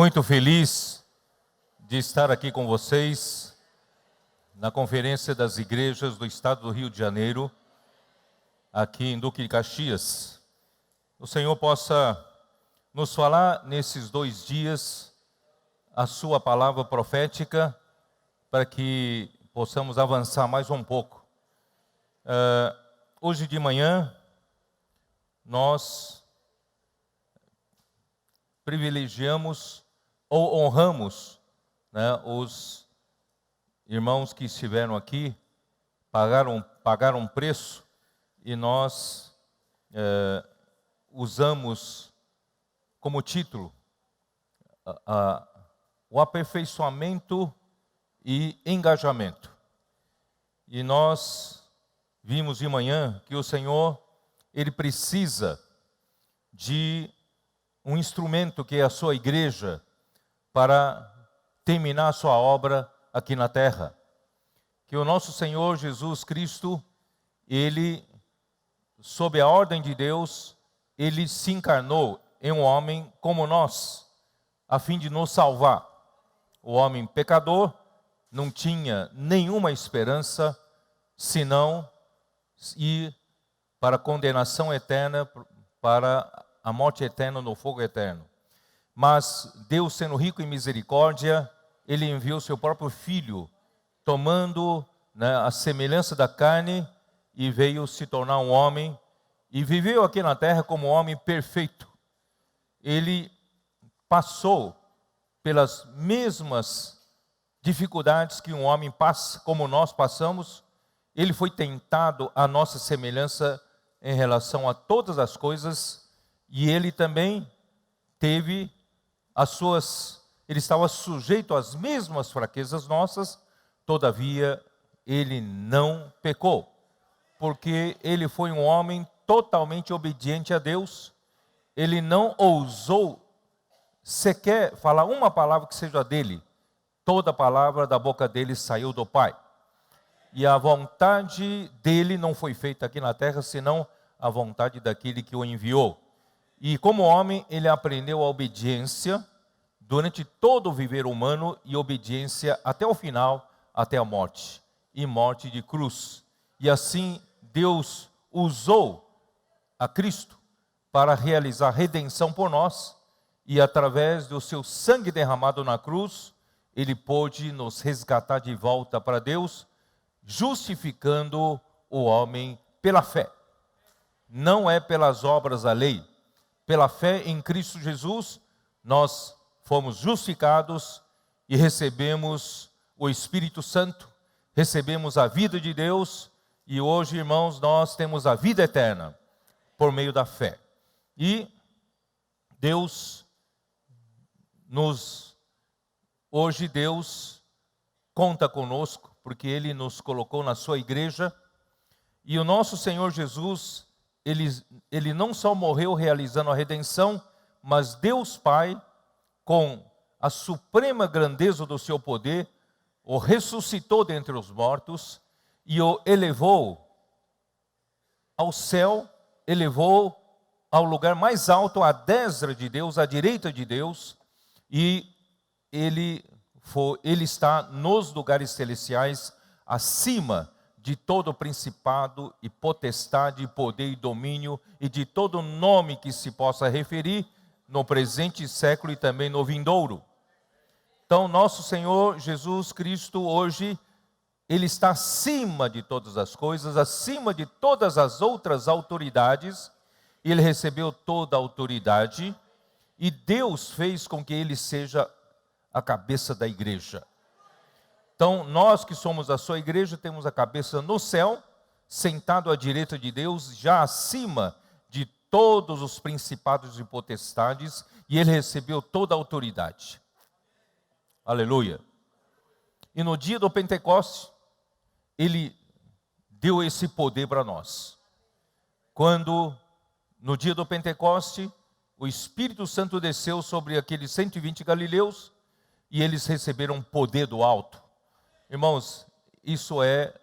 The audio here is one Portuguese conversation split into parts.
Muito feliz de estar aqui com vocês na Conferência das Igrejas do Estado do Rio de Janeiro, aqui em Duque de Caxias. O Senhor possa nos falar nesses 2 dias a sua palavra profética, para que possamos avançar mais um pouco. Hoje de manhã, nós privilegiamos ou honramos, os irmãos que estiveram aqui, pagaram um preço, e nós usamos como título o aperfeiçoamento e engajamento. E nós vimos de manhã que o Senhor, Ele precisa de um instrumento que é a sua igreja para terminar a sua obra aqui na terra. Que o nosso Senhor Jesus Cristo, Ele, sob a ordem de Deus, Ele se encarnou em um homem como nós, a fim de nos salvar. O homem pecador não tinha nenhuma esperança, senão ir para a condenação eterna, para a morte eterna no fogo eterno. Mas Deus, sendo rico em misericórdia, Ele enviou seu próprio Filho, tomando a semelhança da carne, e veio se tornar um homem, e viveu aqui na terra como um homem perfeito. Ele passou pelas mesmas dificuldades que um homem passa, como nós passamos. Ele foi tentado à nossa semelhança em relação a todas as coisas, e ele também teve ele estava sujeito às mesmas fraquezas nossas, todavia ele não pecou, porque ele foi um homem totalmente obediente a Deus. Ele não ousou sequer falar uma palavra que seja dele. Toda palavra da boca dele saiu do Pai. E a vontade dele não foi feita aqui na terra, senão a vontade daquele que o enviou. E como homem, ele aprendeu a obediência durante todo o viver humano, e obediência até o final, até a morte, e morte de cruz. E assim Deus usou a Cristo para realizar redenção por nós, e através do seu sangue derramado na cruz, Ele pôde nos resgatar de volta para Deus, justificando o homem pela fé. Não é pelas obras da lei. Pela fé em Cristo Jesus, nós fomos justificados e recebemos o Espírito Santo, recebemos a vida de Deus, e hoje, irmãos, nós temos a vida eterna por meio da fé. E hoje Deus conta conosco, porque Ele nos colocou na sua igreja, e o nosso Senhor Jesus, Ele não só morreu realizando a redenção, mas Deus Pai, com a suprema grandeza do seu poder, o ressuscitou dentre os mortos e o elevou ao céu, elevou ao lugar mais alto, à destra de Deus, à direita de Deus, e Ele está nos lugares celestiais, acima de todo principado e potestade, poder e domínio, e de todo nome que se possa referir, no presente século e também no vindouro. Então, nosso Senhor Jesus Cristo hoje, Ele está acima de todas as coisas, acima de todas as outras autoridades. Ele recebeu toda a autoridade, e Deus fez com que Ele seja a cabeça da igreja. Então, nós que somos a sua igreja, temos a cabeça no céu, sentado à direita de Deus, já acima de todos os principados e potestades, e Ele recebeu toda a autoridade. Aleluia. E no dia do Pentecostes, Ele deu esse poder para nós. Quando, no dia do Pentecostes, o Espírito Santo desceu sobre aqueles 120 galileus, e eles receberam poder do alto. Irmãos, isso é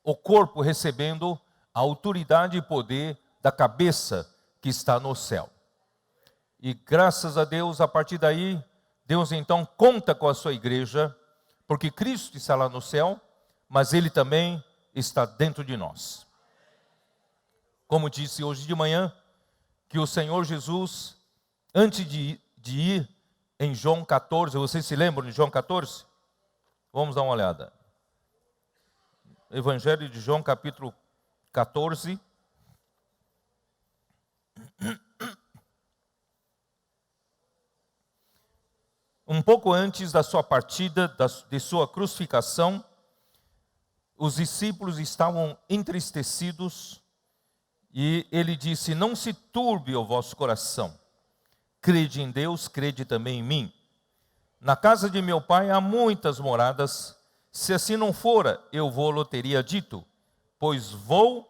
o corpo recebendo a autoridade e poder da cabeça que está no céu. E graças a Deus, a partir daí, Deus então conta com a sua igreja, porque Cristo está lá no céu, mas Ele também está dentro de nós. Como disse hoje de manhã, que o Senhor Jesus, antes de ir em João 14, vocês se lembram de João 14? Vamos dar uma olhada. Evangelho de João, capítulo 14. Um pouco antes da sua partida, de sua crucificação, os discípulos estavam entristecidos e ele disse: não se turbe o vosso coração, crede em Deus, crede também em mim. Na casa de meu pai há muitas moradas, se assim não fora, eu vou-lo teria dito, pois vou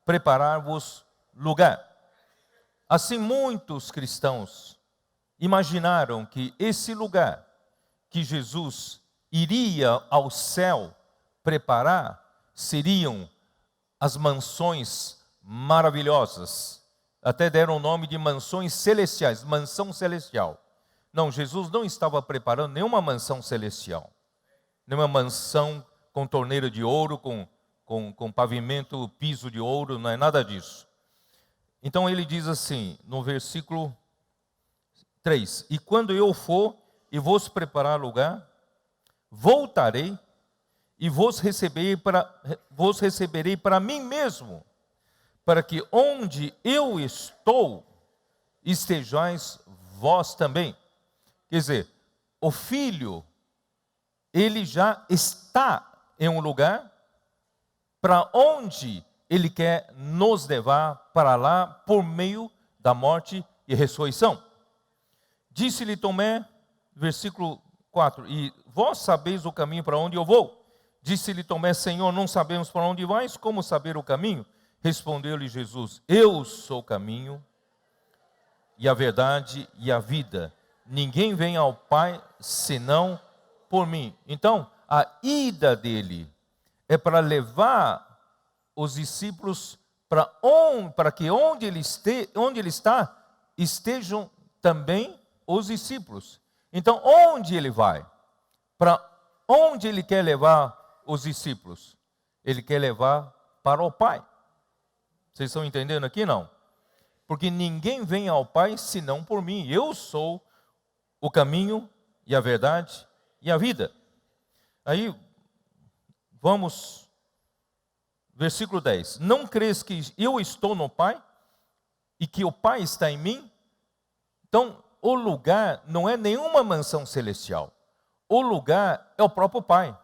preparar-vos lugar. Assim muitos cristãos imaginaram que esse lugar que Jesus iria ao céu preparar seriam as mansões maravilhosas. Até deram o nome de mansões celestiais, mansão celestial. Não, Jesus não estava preparando nenhuma mansão celestial, nenhuma mansão com torneira de ouro, com pavimento, piso de ouro, não é nada disso. Então ele diz assim, no versículo 3: e quando eu for e vos preparar lugar, voltarei e vos receberei para mim mesmo, para que onde eu estou, estejais vós também. Quer dizer, o Filho, ele já está em um lugar para onde ele quer nos levar para lá por meio da morte e ressurreição. Disse-lhe Tomé, versículo 4, e vós sabeis o caminho para onde eu vou? Disse-lhe Tomé, Senhor, não sabemos para onde vais, como saber o caminho? Respondeu-lhe Jesus, eu sou o caminho e a verdade e a vida. Ninguém vem ao Pai senão por mim. Então, a ida dele é para levar os discípulos para que onde ele está, estejam também os discípulos. Então, onde ele vai? Para onde ele quer levar os discípulos? Ele quer levar para o Pai. Vocês estão entendendo aqui, não? Porque ninguém vem ao Pai senão por mim. Eu sou o caminho e a verdade e a vida. Aí, vamos, versículo 10. Não crês que eu estou no Pai e que o Pai está em mim? Então, o lugar não é nenhuma mansão celestial. O lugar é o próprio Pai.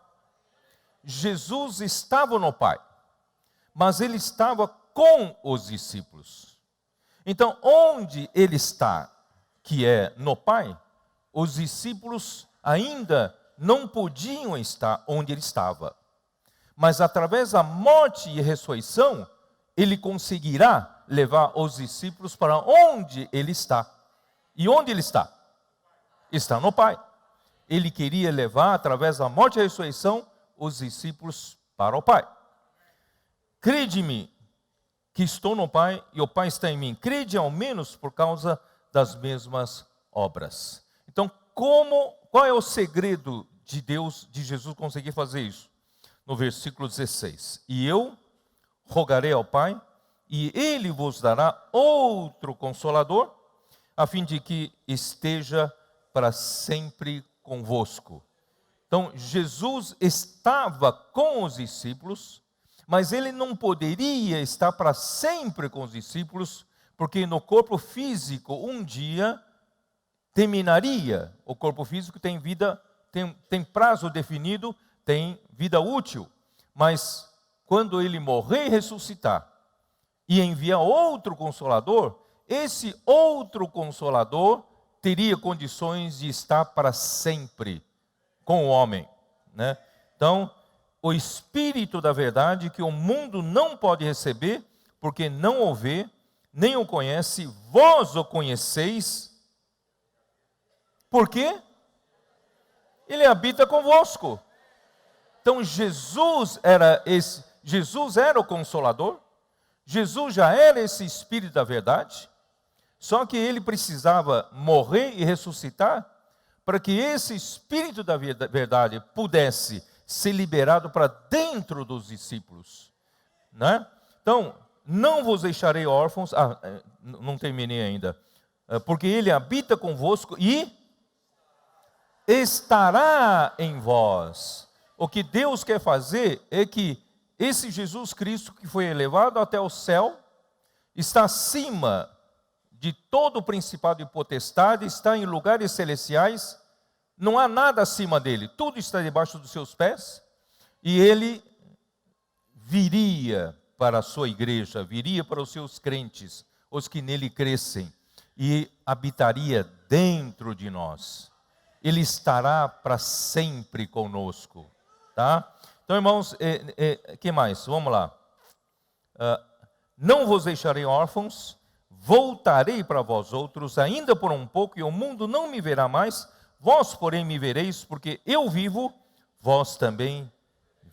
Jesus estava no Pai, mas ele estava com os discípulos. Então, onde ele está, que é no Pai, os discípulos ainda não podiam estar onde ele estava. Mas através da morte e ressurreição, ele conseguirá levar os discípulos para onde ele está. E onde ele está? Está no Pai. Ele queria levar, através da morte e ressurreição, os discípulos para o Pai. Crede-me que estou no Pai e o Pai está em mim. Crede ao menos por causa das mesmas obras. Então, qual é o segredo de Deus, de Jesus conseguir fazer isso? No versículo 16. E eu rogarei ao Pai, e Ele vos dará outro Consolador, a fim de que esteja para sempre convosco. Então, Jesus estava com os discípulos, mas ele não poderia estar para sempre com os discípulos, porque no corpo físico, um dia, terminaria. O corpo físico tem vida, tem prazo definido, tem vida útil. Mas, quando ele morrer e ressuscitar, e enviar outro Consolador, esse outro Consolador teria condições de estar para sempre com o homem, né? Então, o Espírito da verdade que o mundo não pode receber, porque não o vê, nem o conhece, vós o conheceis. Por quê? Ele habita convosco. Então, Jesus era o Consolador, Jesus já era esse Espírito da verdade, só que ele precisava morrer e ressuscitar para que esse Espírito da verdade pudesse ser liberado para dentro dos discípulos, né? Então, não vos deixarei órfãos, não terminei ainda, porque Ele habita convosco e estará em vós. O que Deus quer fazer é que esse Jesus Cristo que foi elevado até o céu, está acima de todo o principado e potestade, está em lugares celestiais, não há nada acima dele, tudo está debaixo dos seus pés, e ele viria para a sua igreja, viria para os seus crentes, os que nele crescem, e habitaria dentro de nós. Ele estará para sempre conosco, tá? Então, irmãos, que mais? Vamos lá. Não vos deixarei órfãos, voltarei para vós outros, ainda por um pouco, e o mundo não me verá mais, vós, porém, me vereis, porque eu vivo, vós também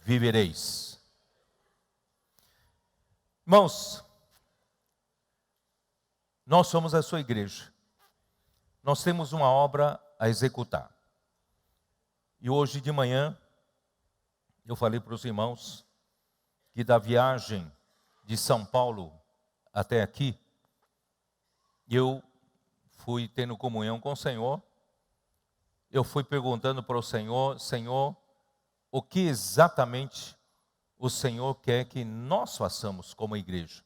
vivereis. Irmãos, nós somos a sua igreja. Nós temos uma obra a executar. E hoje de manhã, eu falei para os irmãos que da viagem de São Paulo até aqui, eu fui tendo comunhão com o Senhor, eu fui perguntando para o Senhor, Senhor, o que exatamente o Senhor quer que nós façamos como igreja?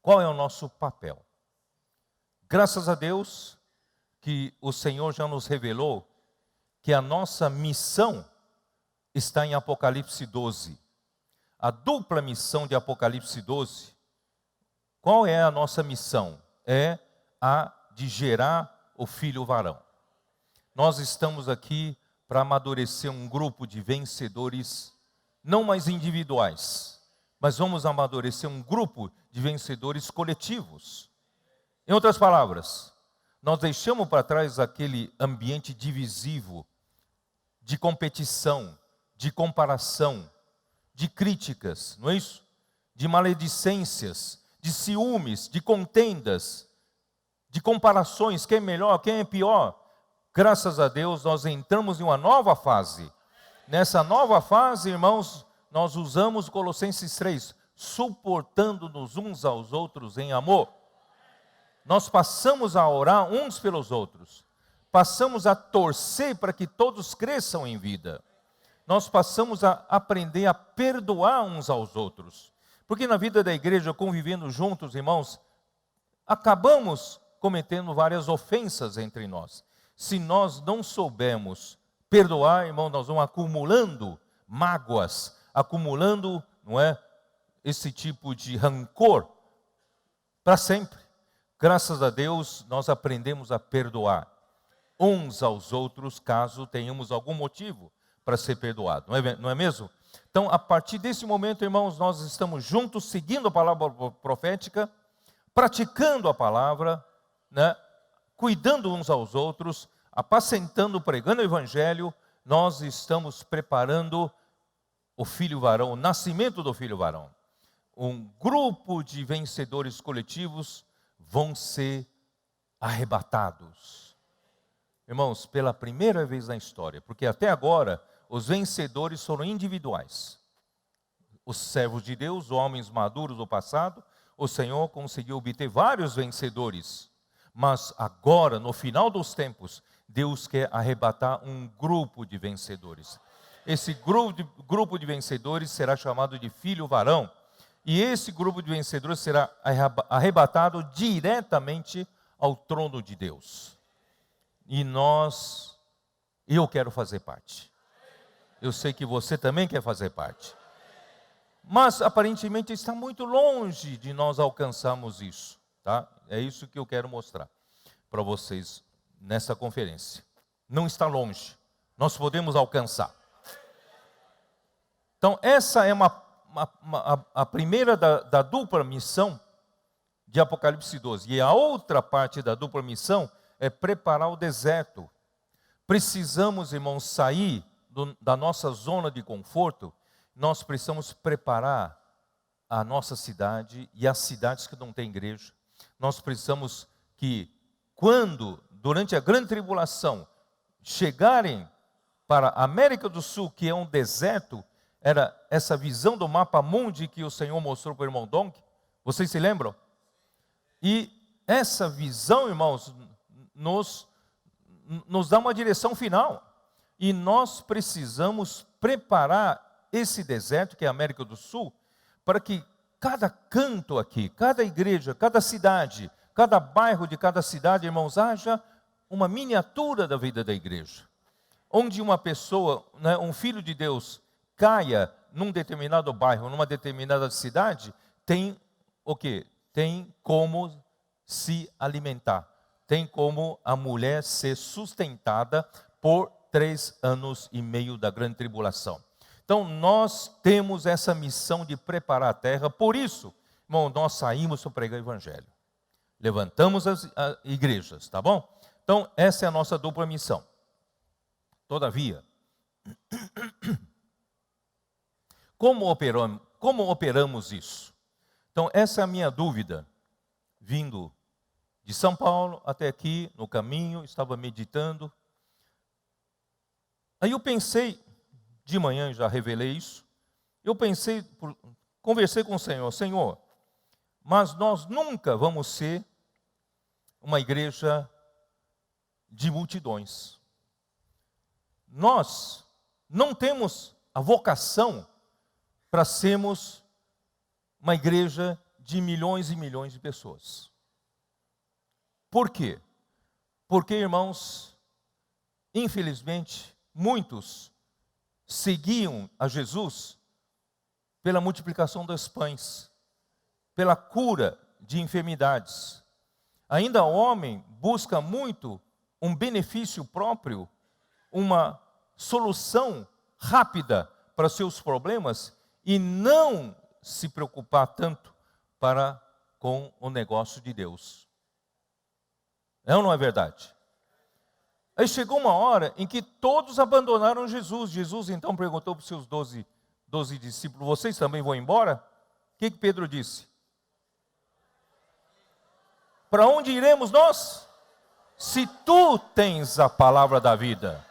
Qual é o nosso papel? Graças a Deus que o Senhor já nos revelou que a nossa missão está em Apocalipse 12. A dupla missão de Apocalipse 12, qual é a nossa missão? É a de gerar o filho varão. Nós estamos aqui para amadurecer um grupo de vencedores, não mais individuais, mas vamos amadurecer um grupo de vencedores coletivos. Em outras palavras, nós deixamos para trás aquele ambiente divisivo, de competição, de comparação, de críticas, não é isso? De maledicências, de ciúmes, de contendas, de comparações, quem é melhor, quem é pior. Graças a Deus, nós entramos em uma nova fase. Nessa nova fase, irmãos, nós usamos Colossenses 3, suportando-nos uns aos outros em amor. Nós passamos a orar uns pelos outros. Passamos a torcer para que todos cresçam em vida. Nós passamos a aprender a perdoar uns aos outros. Porque na vida da igreja, convivendo juntos, irmãos, acabamos cometendo várias ofensas entre nós. Se nós não soubermos perdoar, irmão, nós vamos acumulando mágoas, acumulando, não é, esse tipo de rancor para sempre. Graças a Deus, nós aprendemos a perdoar uns aos outros, caso tenhamos algum motivo para ser perdoado, não é mesmo? Então, a partir desse momento, irmãos, nós estamos juntos, seguindo a palavra profética, praticando a palavra, né? Cuidando uns aos outros, apacentando, pregando o evangelho. Nós estamos preparando o filho varão, o nascimento do filho varão. Um grupo de vencedores coletivos vão ser arrebatados. Irmãos, pela primeira vez na história, porque até agora os vencedores foram individuais. Os servos de Deus, homens maduros do passado, o Senhor conseguiu obter vários vencedores. Mas agora, no final dos tempos, Deus quer arrebatar um grupo de vencedores. Esse grupo de vencedores será chamado de filho varão. E esse grupo de vencedores será arrebatado diretamente ao trono de Deus. E eu quero fazer parte. Eu sei que você também quer fazer parte. Mas aparentemente está muito longe de nós alcançarmos isso, tá? É isso que eu quero mostrar para vocês nessa conferência. Não está longe. Nós podemos alcançar. Então essa é a primeira da dupla missão de Apocalipse 12. E a outra parte da dupla missão é preparar o deserto. Precisamos, irmãos, sair da nossa zona de conforto. Nós precisamos preparar a nossa cidade e as cidades que não têm igreja. Nós precisamos que, durante a grande tribulação, chegarem para a América do Sul, que é um deserto, era essa visão do mapa mundi que o Senhor mostrou para o irmão Donk. Vocês se lembram? E essa visão, irmãos, nos dá uma direção final. E nós precisamos preparar esse deserto, que é a América do Sul, para que cada canto aqui, cada igreja, cada cidade, cada bairro de cada cidade, irmãos, haja uma miniatura da vida da igreja. Onde uma pessoa, né, um filho de Deus, caia num determinado bairro, numa determinada cidade, tem o quê? Tem como se alimentar. Tem como a mulher ser sustentada por 3 anos e meio da grande tribulação. Então, nós temos essa missão de preparar a terra. Por isso, irmão, nós saímos para pregar o evangelho. Levantamos as igrejas, tá bom? Então, essa é a nossa dupla missão. Todavia, como operamos isso? Então, essa é a minha dúvida. Vindo de São Paulo até aqui, no caminho, estava meditando. Aí eu pensei, de manhã já revelei isso, conversei com o Senhor, Senhor, mas nós nunca vamos ser uma igreja de multidões. Nós não temos a vocação para sermos uma igreja de milhões e milhões de pessoas. Por quê? Porque, irmãos, infelizmente, muitos seguiam a Jesus pela multiplicação dos pães, pela cura de enfermidades. Ainda o homem busca muito um benefício próprio, uma solução rápida para seus problemas e não se preocupar tanto com o negócio de Deus. É ou não é verdade? Aí chegou uma hora em que todos abandonaram Jesus. Jesus então perguntou para os seus 12 discípulos, vocês também vão embora? O que Pedro disse? Para onde iremos nós? Se tu tens a palavra da vida.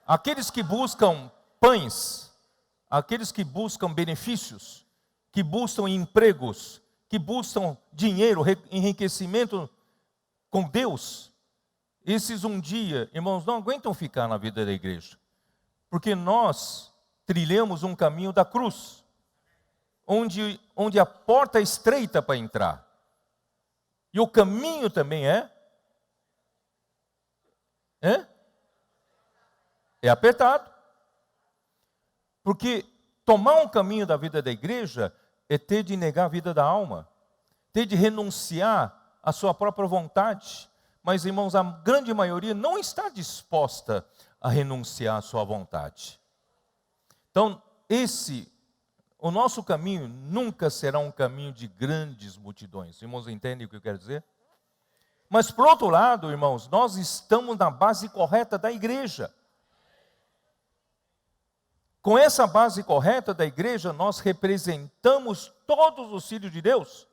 Aqueles que buscam pães, aqueles que buscam benefícios, que buscam empregos, que buscam dinheiro, enriquecimento com Deus, esses um dia, irmãos, não aguentam ficar na vida da igreja. Porque nós trilhamos um caminho da cruz, onde a porta é estreita para entrar. E o caminho também é apertado. Porque tomar um caminho da vida da igreja é ter de negar a vida da alma, ter de renunciar à sua própria vontade. Mas, irmãos, a grande maioria não está disposta a renunciar à sua vontade. Então, o nosso caminho nunca será um caminho de grandes multidões. Irmãos, entendem o que eu quero dizer? Mas, por outro lado, irmãos, nós estamos na base correta da igreja. Com essa base correta da igreja, nós representamos todos os filhos de Deus.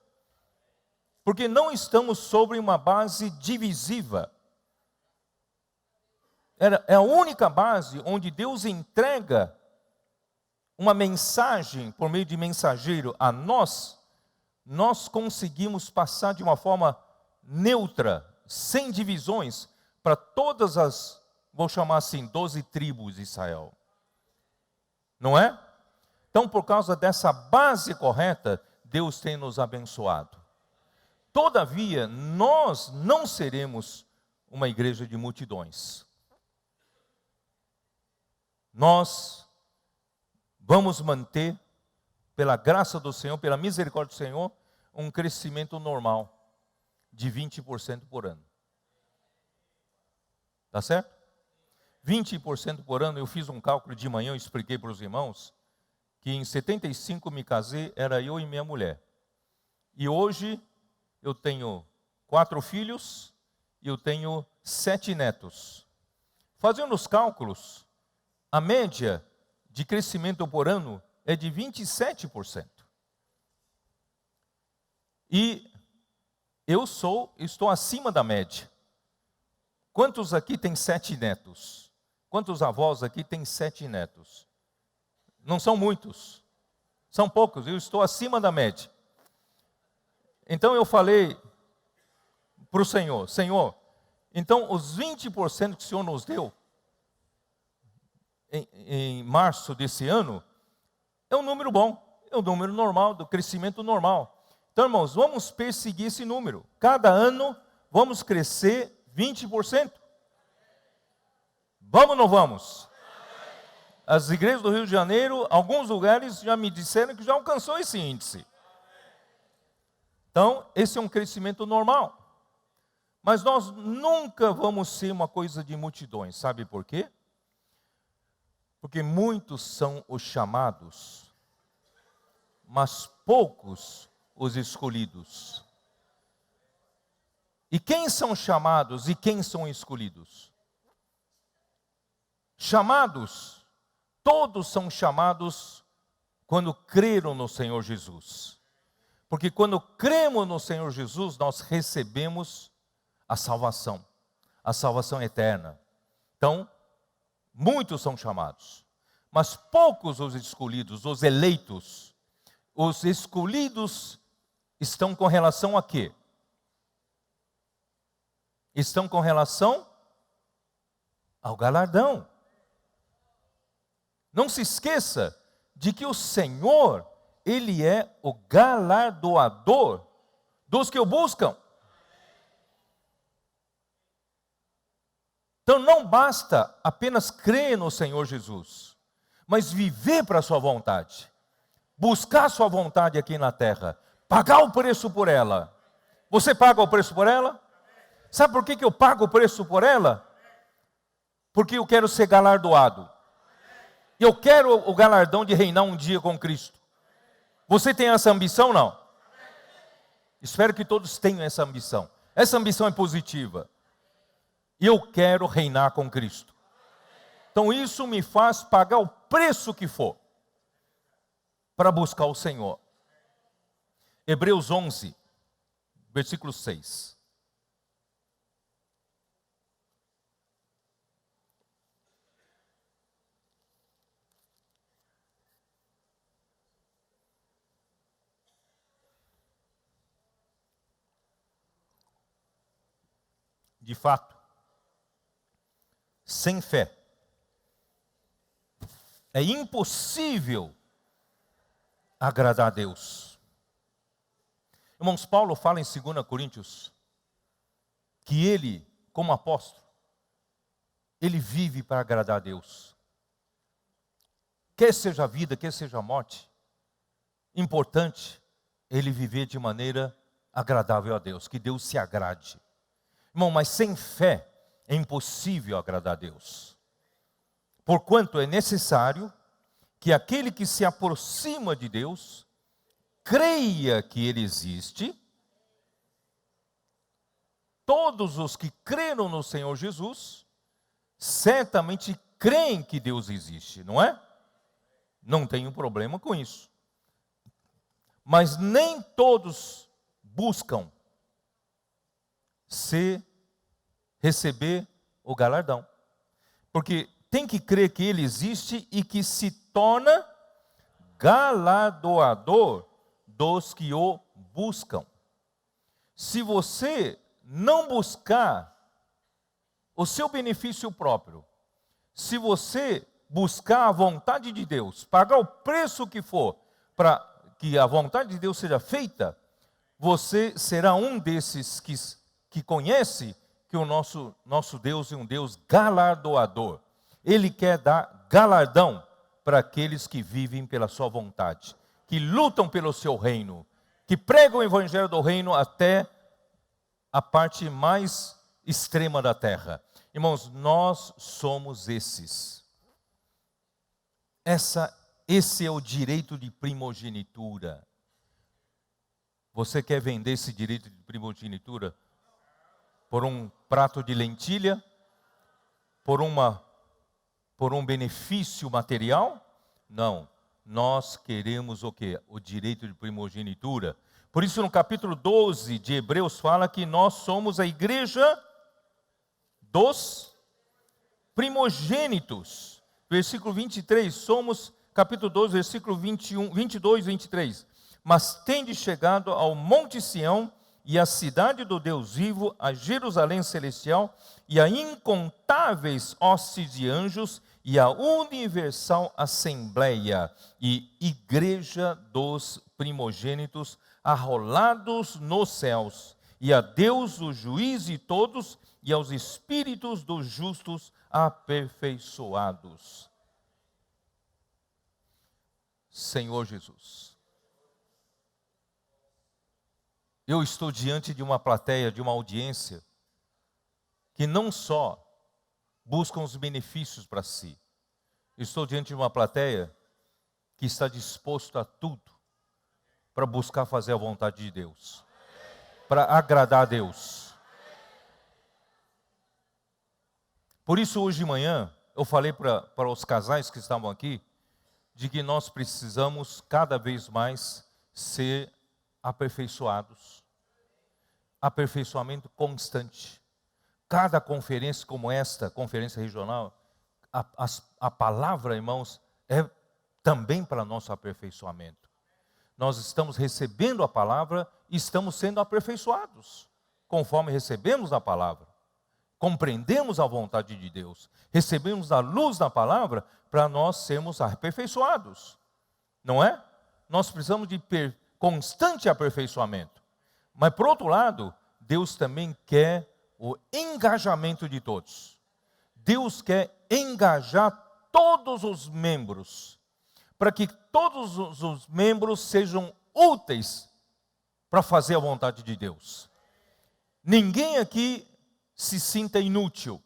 Porque não estamos sobre uma base divisiva. É a única base onde Deus entrega uma mensagem por meio de mensageiro a nós conseguimos passar de uma forma neutra, sem divisões, para todas as, vou chamar assim, 12 tribos de Israel. Não é? Então, por causa dessa base correta, Deus tem nos abençoado. Todavia, nós não seremos uma igreja de multidões. Nós vamos manter, pela graça do Senhor, pela misericórdia do Senhor, um crescimento normal de 20% por ano. Tá certo? 20% por ano. Eu fiz um cálculo de manhã, eu expliquei para os irmãos, que em 75 me casei, era eu e minha mulher. E hoje eu tenho 4 filhos e eu tenho 7 netos. Fazendo os cálculos, a média de crescimento por ano é de 27%. E estou acima da média. Quantos aqui têm 7 netos? Quantos avós aqui têm 7 netos? Não são muitos, são poucos, eu estou acima da média. Então eu falei para o Senhor, Senhor, então os 20% que o Senhor nos deu, em março desse ano, é um número bom, é um número normal, do crescimento normal. Então, irmãos, vamos perseguir esse número. Cada ano vamos crescer 20%. Vamos ou não vamos? As igrejas do Rio de Janeiro, alguns lugares já me disseram que já alcançou esse índice. Então, esse é um crescimento normal. Mas nós nunca vamos ser uma coisa de multidões. Sabe por quê? Porque muitos são os chamados, mas poucos os escolhidos. E quem são chamados e quem são escolhidos? Chamados, todos são chamados quando creram no Senhor Jesus. Porque quando cremos no Senhor Jesus, nós recebemos a salvação eterna. Então, muitos são chamados, mas poucos os escolhidos, os eleitos. Os escolhidos estão com relação a quê? Estão com relação ao galardão. Não se esqueça de que o Senhor, Ele é o galardoador dos que o buscam. Então não basta apenas crer no Senhor Jesus, mas viver para a sua vontade. Buscar a sua vontade aqui na terra. Pagar o preço por ela. Você paga o preço por ela? Sabe por que eu pago o preço por ela? Porque eu quero ser galardoado. Eu quero o galardão de reinar um dia com Cristo. Você tem essa ambição, não? Espero que todos tenham essa ambição. Essa ambição é positiva. Eu quero reinar com Cristo. Então isso me faz pagar o preço que for para buscar o Senhor. Hebreus 11, versículo 6. De fato, sem fé, é impossível agradar a Deus. Irmãos, Paulo fala em 2 Coríntios que ele, como apóstolo, ele vive para agradar a Deus. Quer seja a vida, quer seja a morte, importante ele viver de maneira agradável a Deus, que Deus se agrade. Irmão, mas sem fé é impossível agradar a Deus. Porquanto é necessário que aquele que se aproxima de Deus creia que Ele existe. Todos os que creram no Senhor Jesus certamente creem que Deus existe, não é? Não tenho problema com isso. Mas nem todos buscam receber o galardão. Porque tem que crer que Ele existe e que se torna galardoador dos que o buscam. Se você não buscar o seu benefício próprio, se você buscar a vontade de Deus, pagar o preço que for para que a vontade de Deus seja feita, você será um desses que conhece que o nosso Deus é um Deus galardoador. Ele quer dar galardão para aqueles que vivem pela sua vontade, que lutam pelo seu reino, que pregam o evangelho do reino até a parte mais extrema da terra. Irmãos, nós somos esses. Esse é o direito de primogenitura. Você quer vender esse direito de primogenitura por um prato de lentilha? Por um benefício material? Não. Nós queremos o quê? O direito de primogenitura. Por isso, no capítulo 12 de Hebreus, fala que nós somos a igreja dos primogênitos. Versículo 23, somos, capítulo 12, versículo 21, 22 e 23. Mas tende chegado ao Monte Sião e à cidade do Deus vivo, a Jerusalém celestial e a incontáveis hostes de anjos e a universal assembleia e igreja dos primogênitos arrolados nos céus, e a Deus o juiz de todos e aos espíritos dos justos aperfeiçoados. Senhor Jesus, eu estou diante de uma plateia, de uma audiência, que não só buscam os benefícios para si. Estou diante de uma plateia que está disposto a tudo para buscar fazer a vontade de Deus, para agradar a Deus. Por isso, hoje de manhã, eu falei para os casais que estavam aqui, de que nós precisamos cada vez mais ser aperfeiçoados. Aperfeiçoamento constante. Cada conferência como esta, conferência regional, a palavra, irmãos, é também para nosso aperfeiçoamento. Nós estamos recebendo a palavra e estamos sendo aperfeiçoados, conforme recebemos a palavra. Compreendemos a vontade de Deus, recebemos a luz da palavra para nós sermos aperfeiçoados, não é? Nós precisamos de constante aperfeiçoamento. Mas, por outro lado, Deus também quer o engajamento de todos. Deus quer engajar todos os membros, para que todos os membros sejam úteis para fazer a vontade de Deus. Ninguém aqui se sinta inútil.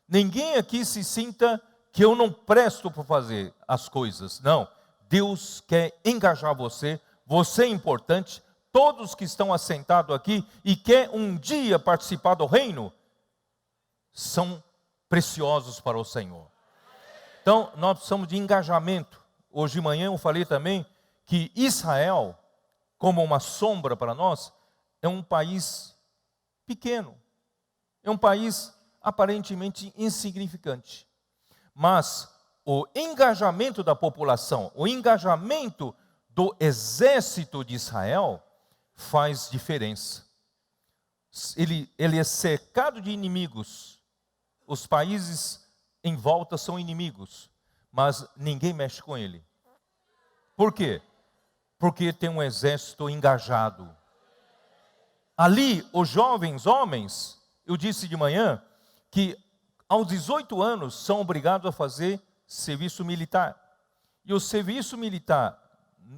Ninguém aqui se sinta que eu não presto para fazer as coisas. Não, Deus quer engajar você, você é importante. Todos que estão assentados aqui e quer um dia participar do reino, são preciosos para o Senhor. Então, nós precisamos de engajamento. Hoje de manhã eu falei também que Israel, como uma sombra para nós, é um país pequeno. É um país aparentemente insignificante. Mas o engajamento da população, o engajamento do exército de Israel faz diferença. Ele é cercado de inimigos. Os países em volta são inimigos, mas ninguém mexe com ele. Por quê? Porque tem um exército engajado. Ali, os jovens homens, eu disse de manhã, que aos 18 anos são obrigados a fazer serviço militar. E o serviço militar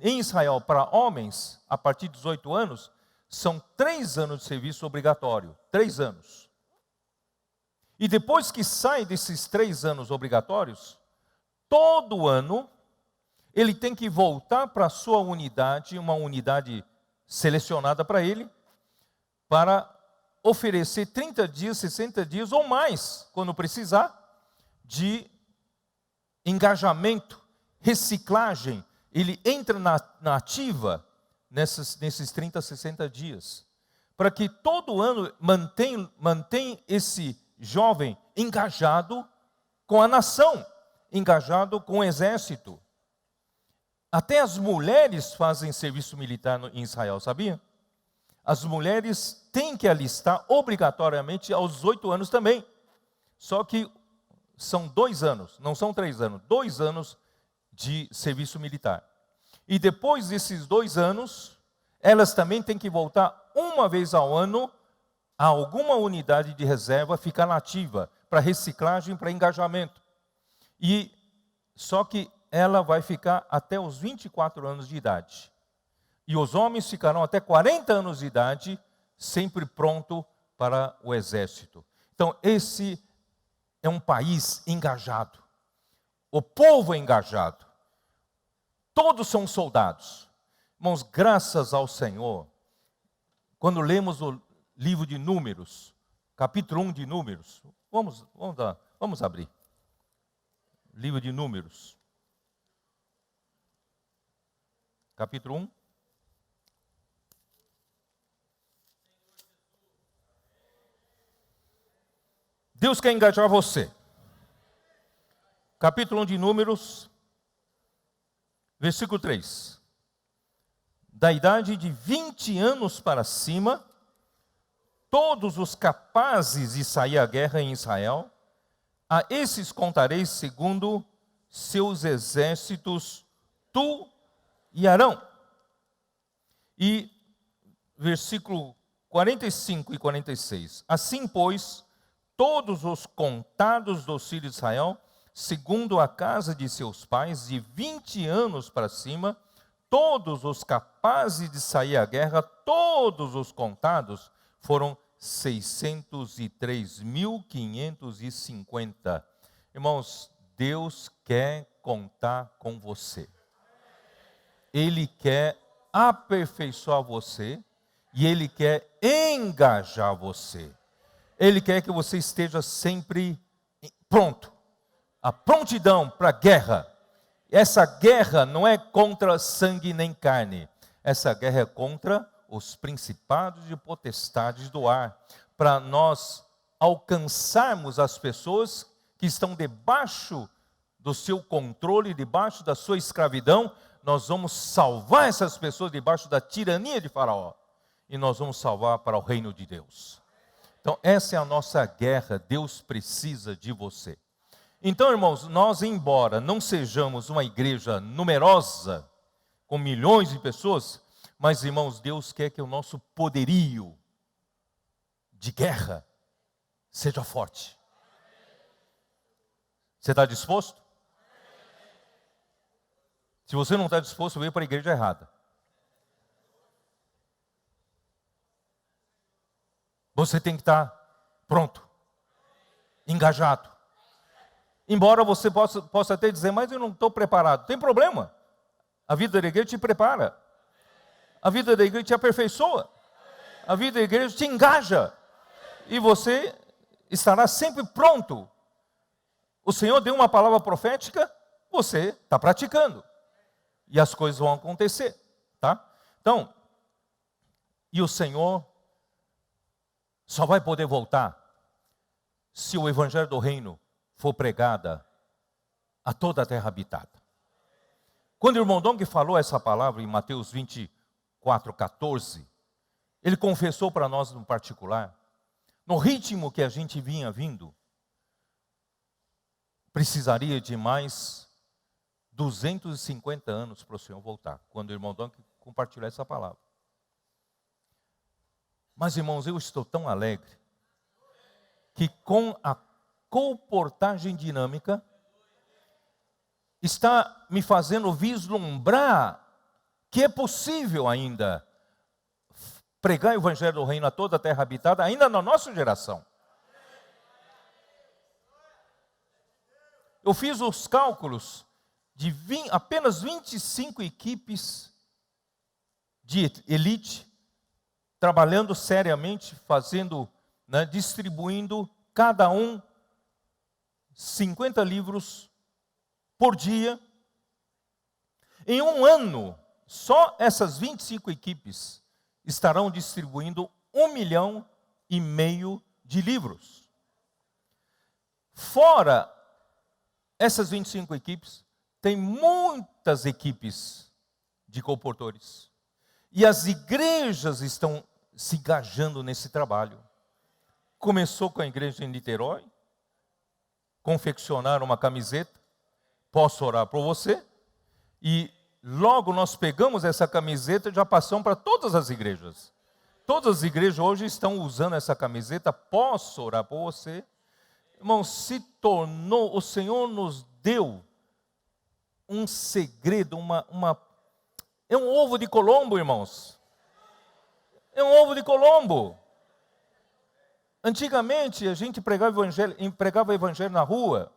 em Israel para homens, a partir de 18 anos, são 3 anos de serviço obrigatório. 3 anos. E depois que sai desses 3 anos obrigatórios, todo ano, ele tem que voltar para a sua unidade, uma unidade selecionada para ele, para oferecer 30 dias, 60 dias ou mais, quando precisar, de engajamento, reciclagem. Ele entra na ativa nesses 30, 60 dias, para que todo ano mantém esse jovem engajado com a nação, engajado com o exército. Até as mulheres fazem serviço militar em Israel, sabia? As mulheres têm que alistar obrigatoriamente aos 18 anos também. Só que são 2 anos, não são 3 anos, 2 anos de serviço militar. E depois desses 2 anos, elas também têm que voltar uma vez ao ano a alguma unidade de reserva, ficar nativa, para reciclagem, para engajamento. E só que ela vai ficar até os 24 anos de idade. E os homens ficarão até 40 anos de idade, sempre pronto para o exército. Então, esse é um país engajado. O povo é engajado. Todos são soldados. Irmãos, graças ao Senhor, quando lemos o livro de Números, capítulo 1 de Números, vamos abrir. Livro de Números. Capítulo 1. Deus quer engajar você. Capítulo 1 de Números, versículo 3. Da idade de 20 anos para cima, todos os capazes de sair à guerra em Israel, a esses contareis segundo seus exércitos, tu e Arão. E versículo 45 e 46. Assim, pois, todos os contados dos filhos de Israel, segundo a casa de seus pais, de 20 anos para cima, todos os capazes de sair à guerra, todos os contados, foram 603.550. Irmãos, Deus quer contar com você. Ele quer aperfeiçoar você e Ele quer engajar você. Ele quer que você esteja sempre pronto. A prontidão para a guerra. Essa guerra não é contra sangue nem carne. Essa guerra é contra os principados e potestades do ar. Para nós alcançarmos as pessoas que estão debaixo do seu controle, debaixo da sua escravidão, nós vamos salvar essas pessoas debaixo da tirania de Faraó. E nós vamos salvar para o reino de Deus. Então, essa é a nossa guerra. Deus precisa de você. Então, irmãos, nós, embora não sejamos uma igreja numerosa, com milhões de pessoas, mas, irmãos, Deus quer que o nosso poderio de guerra seja forte. Você está disposto? Se você não está disposto, veio para a igreja errada. Você tem que estar pronto, engajado. Embora você possa até dizer, mas eu não estou preparado. Tem problema. A vida da igreja te prepara. A vida da igreja te aperfeiçoa. A vida da igreja te engaja. E você estará sempre pronto. O Senhor deu uma palavra profética, você está praticando. E as coisas vão acontecer. Tá? Então, e o Senhor só vai poder voltar se o evangelho do reino for pregada a toda a terra habitada. Quando o irmão Dong falou essa palavra em Mateus 24:14, ele confessou para nós no particular, no ritmo que a gente vinha vindo, precisaria de mais 250 anos para o Senhor voltar, quando o irmão Dong compartilhou essa palavra. Mas, irmãos, eu estou tão alegre que com a comportagem dinâmica está me fazendo vislumbrar que é possível ainda pregar o evangelho do reino a toda a terra habitada, ainda na nossa geração. Eu fiz os cálculos de apenas 25 equipes de elite, trabalhando seriamente, fazendo, distribuindo cada um 50 livros por dia. Em um ano, só essas 25 equipes estarão distribuindo 1,5 milhão de livros. Fora essas 25 equipes, tem muitas equipes de comportores. E as igrejas estão se engajando nesse trabalho. Começou com a igreja em Niterói, confeccionaram uma camiseta, posso orar por você, e logo nós pegamos essa camiseta e já passamos para todas as igrejas. Todas as igrejas hoje estão usando essa camiseta, posso orar por você. Irmão, se tornou, o Senhor nos deu um segredo, é um ovo de Colombo, irmãos. É um ovo de Colombo. Antigamente, a gente pregava o evangelho na rua,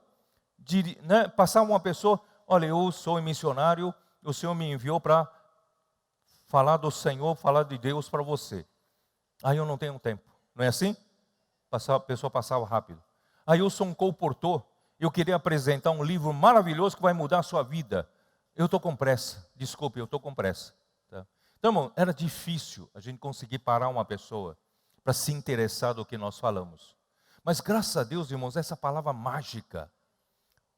passava uma pessoa, olha, eu sou missionário, o Senhor me enviou para falar do Senhor, falar de Deus para você. Aí eu não tenho tempo, não é assim? A pessoa passava rápido. Aí eu sou um comportor, eu queria apresentar um livro maravilhoso que vai mudar a sua vida. Eu estou com pressa, desculpe, eu estou com pressa. Tá? Então, irmão, era difícil a gente conseguir parar uma pessoa para se interessar do que nós falamos. Mas graças a Deus, irmãos, essa palavra mágica,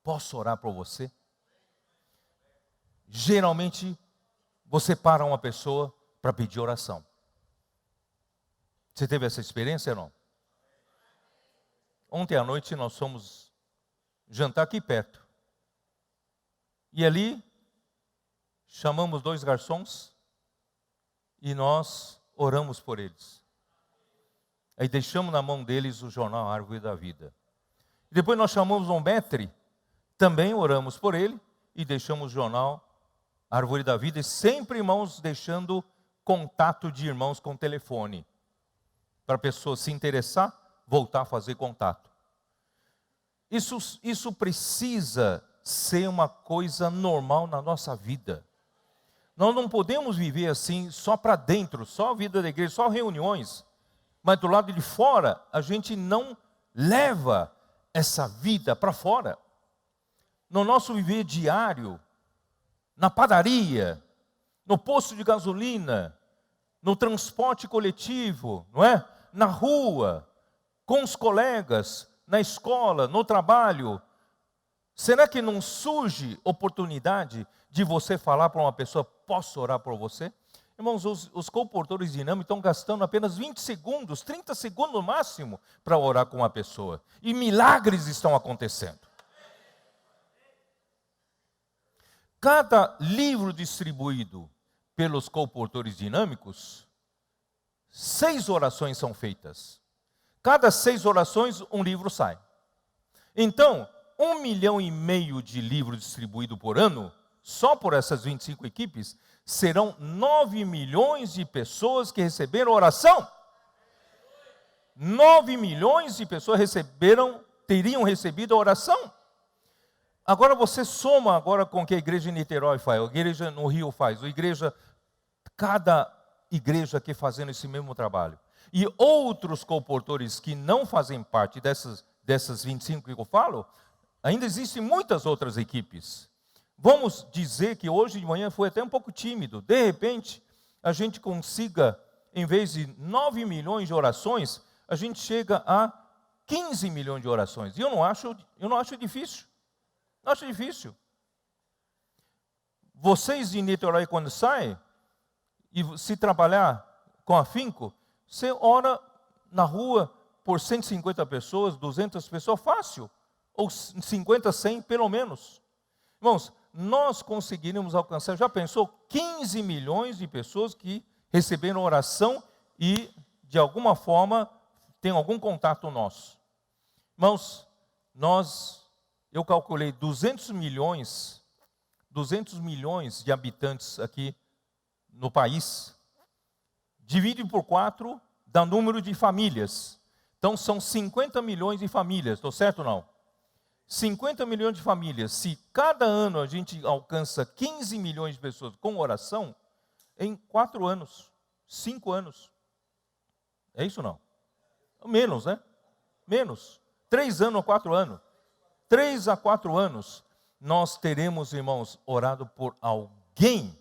posso orar por você? Geralmente, você para uma pessoa para pedir oração. Você teve essa experiência ou não? Ontem à noite nós fomos jantar aqui perto. E ali, chamamos 2 garçons e nós oramos por eles. Aí deixamos na mão deles o jornal Árvore da Vida. Depois nós chamamos um maître, também oramos por ele e deixamos o jornal Árvore da Vida. E sempre, irmãos, deixando contato de irmãos com telefone. Para a pessoa se interessar, voltar a fazer contato. Isso precisa ser uma coisa normal na nossa vida. Nós não podemos viver assim só para dentro, só a vida da igreja, só reuniões. Mas do lado de fora, a gente não leva essa vida para fora. No nosso viver diário, na padaria, no posto de gasolina, no transporte coletivo, não é? Na rua, com os colegas, na escola, no trabalho. Será que não surge oportunidade de você falar para uma pessoa, posso orar por você? Irmãos, os comportores dinâmicos estão gastando apenas 20 segundos, 30 segundos no máximo, para orar com uma pessoa. E milagres estão acontecendo. Cada livro distribuído pelos comportores dinâmicos, 6 orações são feitas. Cada 6 orações, um livro sai. Então, 1,5 milhão de livros distribuídos por ano, só por essas 25 equipes, serão 9 milhões de pessoas que receberam oração. 9 milhões de pessoas teriam recebido a oração. Agora você soma agora com o que a igreja em Niterói faz, a igreja no Rio faz, cada igreja aqui fazendo esse mesmo trabalho. E outros comportores que não fazem parte dessas 25 que eu falo, ainda existem muitas outras equipes. Vamos dizer que hoje de manhã foi até um pouco tímido. De repente, a gente consiga, em vez de 9 milhões de orações, a gente chega a 15 milhões de orações. E eu não acho difícil. Não acho difícil. Vocês de Niterói, quando saem, e se trabalhar com afinco, você ora na rua por 150 pessoas, 200 pessoas, fácil. Ou 50, 100, pelo menos. Irmãos, nós conseguiríamos alcançar, já pensou, 15 milhões de pessoas que receberam oração e, de alguma forma, tem algum contato nosso. Irmãos, eu calculei 200 milhões de habitantes aqui no país, divide por 4, dá número de famílias. Então, são 50 milhões de famílias, estou certo ou não? 50 milhões de famílias, se cada ano a gente alcança 15 milhões de pessoas com oração, em 4 anos, 5 anos. É isso ou não? Menos, né? Menos. 3 anos a 4 anos. 3 a 4 anos, nós teremos, irmãos, orado por alguém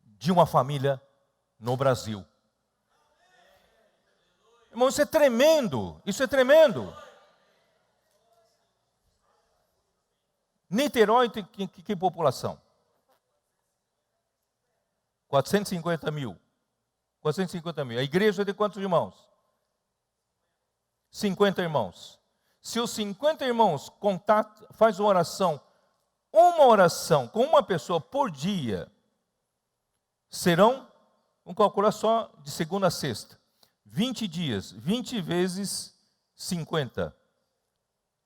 de uma família no Brasil. Irmão, isso é tremendo, isso é tremendo. Niterói tem que população? 450 mil. 450 mil. A igreja tem quantos irmãos? 50 irmãos. Se os 50 irmãos faz uma oração com uma pessoa por dia, serão, vamos calcular só de segunda a sexta, 20 dias, 20 vezes 50,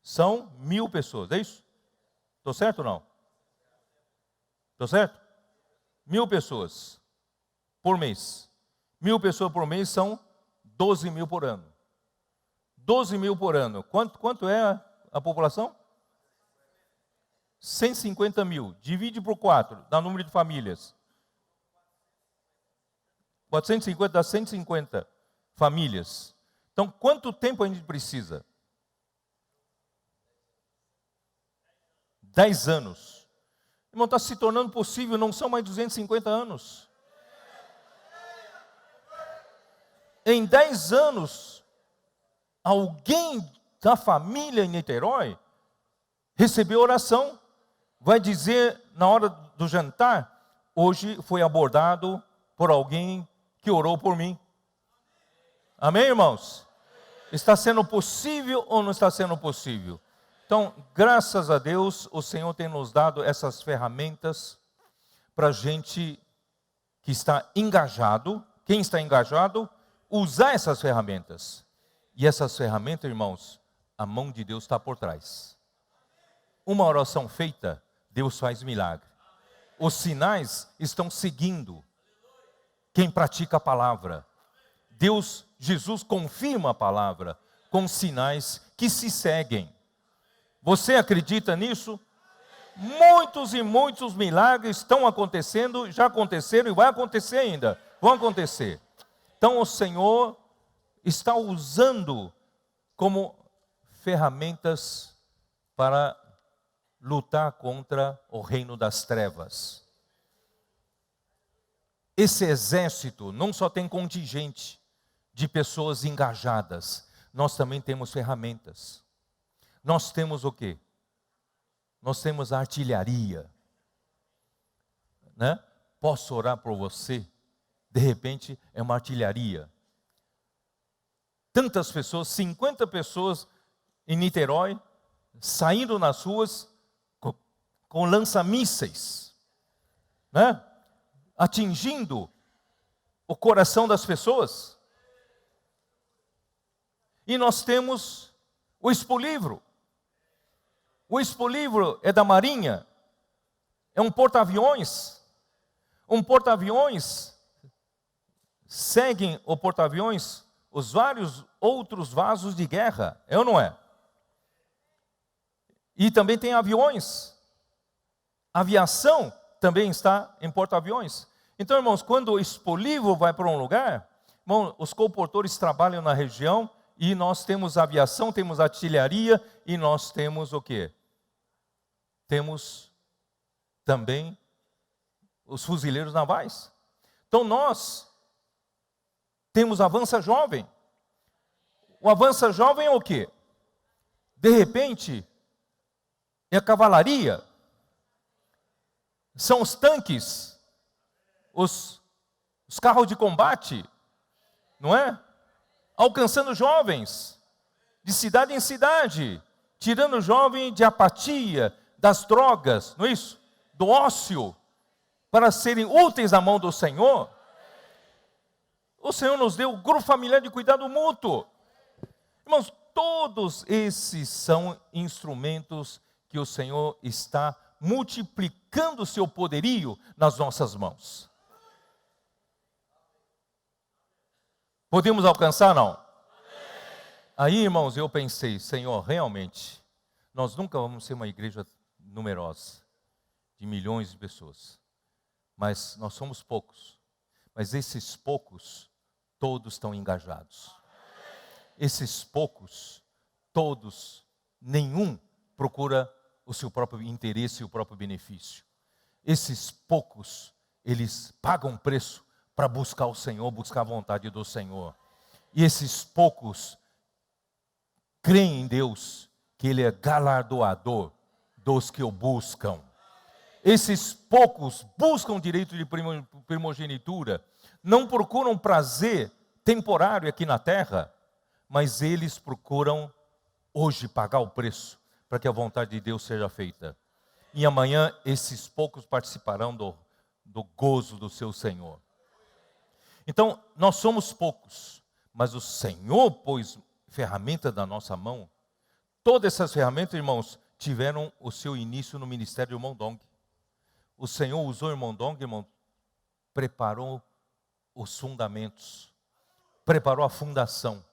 são 1.000 pessoas, é isso? Estou certo ou não? Estou certo? 1.000 pessoas por mês. 1.000 pessoas por mês são 12 mil por ano. 12 mil por ano. Quanto é a população? 150 mil. Divide por 4, dá o número de famílias. 450 dá 150 famílias. Então, quanto tempo a gente precisa? 10 anos. Irmão, está se tornando possível, não são mais 250 anos. Em 10 anos, alguém da família em Niterói recebeu oração. Vai dizer na hora do jantar, hoje foi abordado por alguém que orou por mim. Amém, irmãos? Está sendo possível ou não está sendo possível? Então, graças a Deus, o Senhor tem nos dado essas ferramentas para a gente que está engajado, quem está engajado, usar essas ferramentas. E essas ferramentas, irmãos, a mão de Deus está por trás. Uma oração feita, Deus faz milagre. Os sinais estão seguindo quem pratica a palavra. Jesus confirma a palavra com sinais que se seguem. Você acredita nisso? Muitos e muitos milagres estão acontecendo, já aconteceram e vai acontecer ainda. Vão acontecer. Então o Senhor está usando como ferramentas para lutar contra o reino das trevas. Esse exército não só tem contingente de pessoas engajadas, nós também temos ferramentas. Nós temos o quê? Nós temos a artilharia, né? Posso orar por você? De repente é uma artilharia. Tantas pessoas, 50 pessoas em Niterói, saindo nas ruas com lança-mísseis, né? Atingindo o coração das pessoas. E nós temos o Expo-Livro. O Expo-Livro é da Marinha, é um porta-aviões. Um porta-aviões, seguem o porta-aviões os vários outros vasos de guerra, é ou não é? E também tem aviões. A aviação também está em porta-aviões. Então, irmãos, quando o Expo-Livro vai para um lugar, irmão, os colportores trabalham na região e nós temos aviação, temos artilharia e nós temos o quê? Temos também os fuzileiros navais. Então nós temos Avança Jovem. O Avança Jovem é o quê? De repente, é a cavalaria. São os tanques, os carros de combate, não é? Alcançando jovens, de cidade em cidade, tirando o jovem de apatia, das drogas, não é isso? Do ócio, para serem úteis à mão do Senhor. O Senhor nos deu o grupo familiar de cuidado mútuo. Irmãos, todos esses são instrumentos que o Senhor está multiplicando o seu poderio nas nossas mãos. Podemos alcançar, não? Aí, irmãos, eu pensei, Senhor, realmente, nós nunca vamos ser uma igreja numerosa, de milhões de pessoas. Mas nós somos poucos. Mas esses poucos, todos estão engajados. Esses poucos, todos, nenhum procura o seu próprio interesse e o próprio benefício. Esses poucos, eles pagam preço para buscar o Senhor, buscar a vontade do Senhor. E esses poucos creem em Deus, que Ele é galardoador dos que o buscam. Esses poucos buscam o direito de primogenitura, não procuram prazer temporário aqui na terra, mas eles procuram hoje pagar o preço para que a vontade de Deus seja feita. E amanhã esses poucos participarão do gozo do seu Senhor. Então, nós somos poucos, mas o Senhor pôs ferramenta na nossa mão. Todas essas ferramentas, irmãos, tiveram o seu início no ministério do irmão Dong. O Senhor usou o irmão Dong, irmão, preparou os fundamentos, preparou a fundação.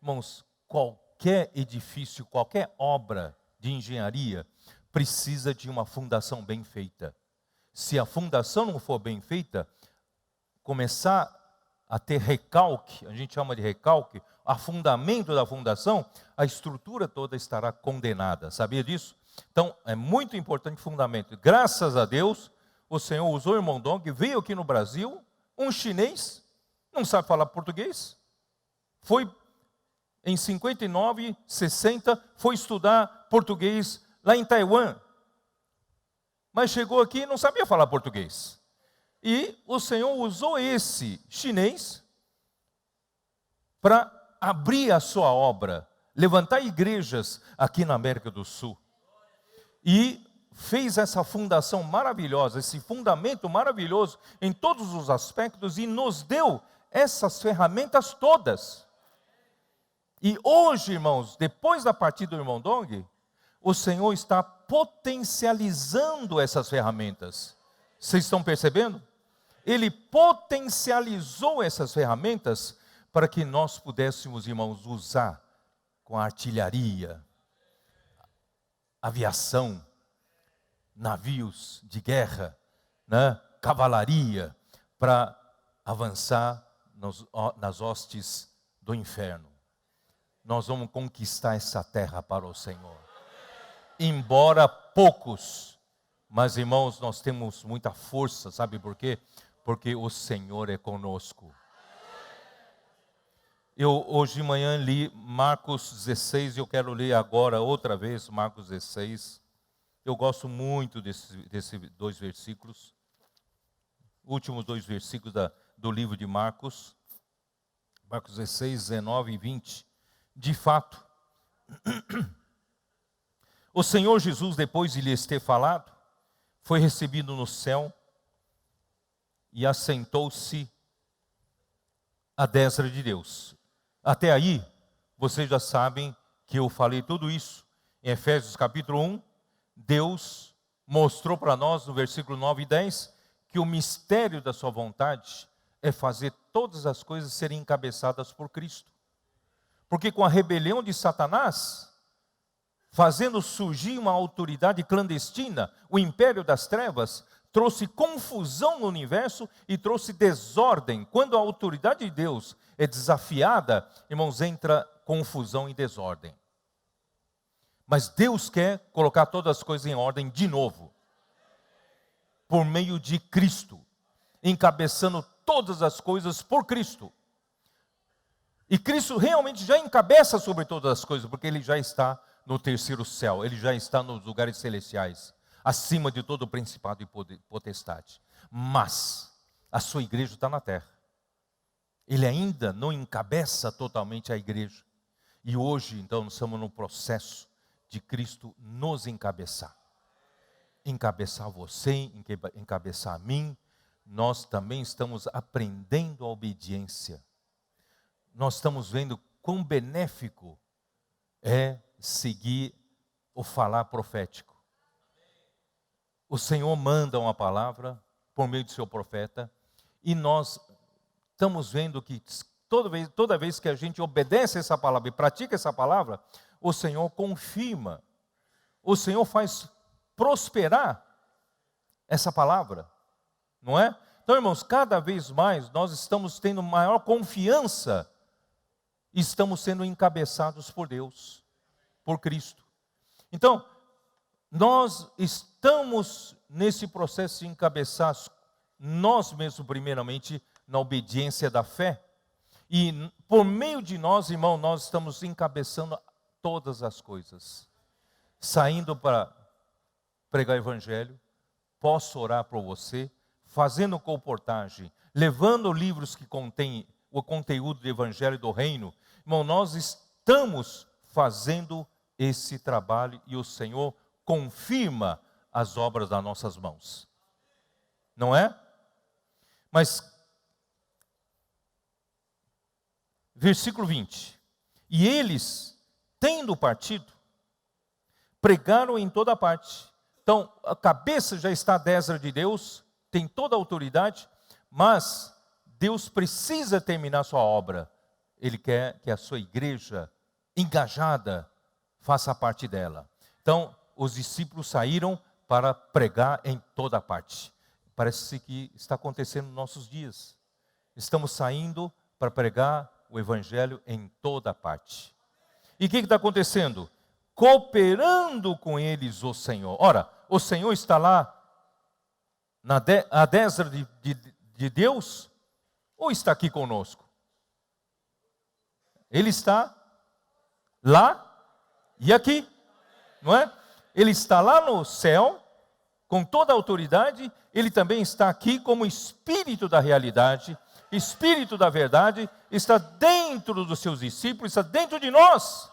Irmãos, qualquer edifício, qualquer obra de engenharia precisa de uma fundação bem feita. Se a fundação não for bem feita, começar a ter recalque, a gente chama de recalque, afundamento da fundação, a estrutura toda estará condenada. Sabia disso? Então, é muito importante o fundamento. Graças a Deus, o Senhor usou o irmão Dong, veio aqui no Brasil, um chinês, não sabe falar português, foi em 59, 60, foi estudar português lá em Taiwan. Mas chegou aqui e não sabia falar português. E o Senhor usou esse chinês para abrir a sua obra, levantar igrejas aqui na América do Sul. E fez essa fundação maravilhosa, esse fundamento maravilhoso em todos os aspectos e nos deu essas ferramentas todas. E hoje, irmãos, depois da partida do irmão Dong, o Senhor está potencializando essas ferramentas. Vocês estão percebendo? Ele potencializou essas ferramentas para que nós pudéssemos, irmãos, usar com a artilharia, aviação, navios de guerra, né? Cavalaria, para avançar nas hostes do inferno. Nós vamos conquistar essa terra para o Senhor. Embora poucos, mas irmãos, nós temos muita força, sabe por quê? Porque o Senhor é conosco. Eu hoje de manhã li Marcos 16, e eu quero ler agora outra vez Marcos 16. Eu gosto muito desses dois versículos, últimos dois versículos do livro de Marcos, Marcos 16, 19 e 20. De fato, o Senhor Jesus, depois de lhes ter falado, foi recebido no céu e assentou-se à destra de Deus. Até aí, vocês já sabem que eu falei tudo isso. Em Efésios capítulo 1, Deus mostrou para nós, no versículo 9 e 10, que o mistério da sua vontade é fazer todas as coisas serem encabeçadas por Cristo. Porque com a rebelião de Satanás, fazendo surgir uma autoridade clandestina, o império das trevas, trouxe confusão no universo e trouxe desordem. Quando a autoridade de Deus é desafiada, irmãos, entra confusão e desordem. Mas Deus quer colocar todas as coisas em ordem de novo, por meio de Cristo, encabeçando todas as coisas por Cristo. E Cristo realmente já encabeça sobre todas as coisas, porque Ele já está no terceiro céu, Ele já está nos lugares celestiais, acima de todo o principado e potestade. Mas a sua igreja está na terra. Ele ainda não encabeça totalmente a igreja. E hoje, então, nós estamos no processo de Cristo nos encabeçar. Encabeçar você, encabeçar a mim. Nós também estamos aprendendo a obediência. Nós estamos vendo quão benéfico é seguir o falar profético. O Senhor manda uma palavra por meio do seu profeta, e nós estamos vendo que toda vez que a gente obedece essa palavra e pratica essa palavra, o Senhor confirma, o Senhor faz prosperar essa palavra, não é? Então, irmãos, cada vez mais nós estamos tendo maior confiança e estamos sendo encabeçados por Deus, por Cristo. Então, nós estamos nesse processo de encabeçar nós mesmos, primeiramente, na obediência da fé. E por meio de nós, irmão, nós estamos encabeçando todas as coisas. Saindo para pregar o evangelho, posso orar por você, fazendo comportagem, levando livros que contêm o conteúdo do evangelho do reino. Irmão, nós estamos fazendo esse trabalho e o Senhor confirma as obras das nossas mãos. Não é? Mas, versículo 20. E eles, tendo partido, pregaram em toda parte. Então, a cabeça já está à destra de Deus, tem toda a autoridade, mas Deus precisa terminar sua obra. Ele quer que a sua igreja, engajada, faça parte dela. Então, os discípulos saíram para pregar em toda parte. Parece que está acontecendo nos nossos dias. Estamos saindo para pregar o evangelho em toda parte. E o que está acontecendo? Cooperando com eles o Senhor. Ora, o Senhor está lá à destra de Deus, ou está aqui conosco? Ele está lá e aqui, não é? Ele está lá no céu, com toda a autoridade, ele também está aqui como Espírito da realidade, Espírito da verdade, está dentro dos seus discípulos, está dentro de nós.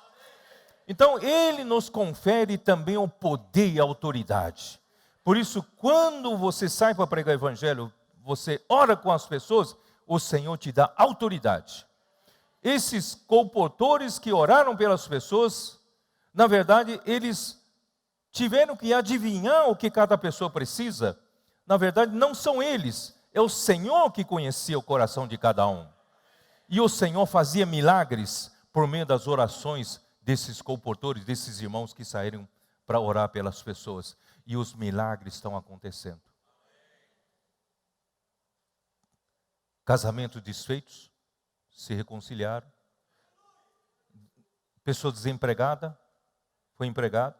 Então, ele nos confere também o poder e a autoridade. Por isso, quando você sai para pregar o Evangelho, você ora com as pessoas, o Senhor te dá autoridade. Esses comportores que oraram pelas pessoas, na verdade, eles tiveram que adivinhar o que cada pessoa precisa. Na verdade, não são eles, é o Senhor que conhecia o coração de cada um. E o Senhor fazia milagres por meio das orações desses comportores, desses irmãos que saíram para orar pelas pessoas. E os milagres estão acontecendo. Casamentos desfeitos se reconciliaram. Pessoa desempregada foi empregada.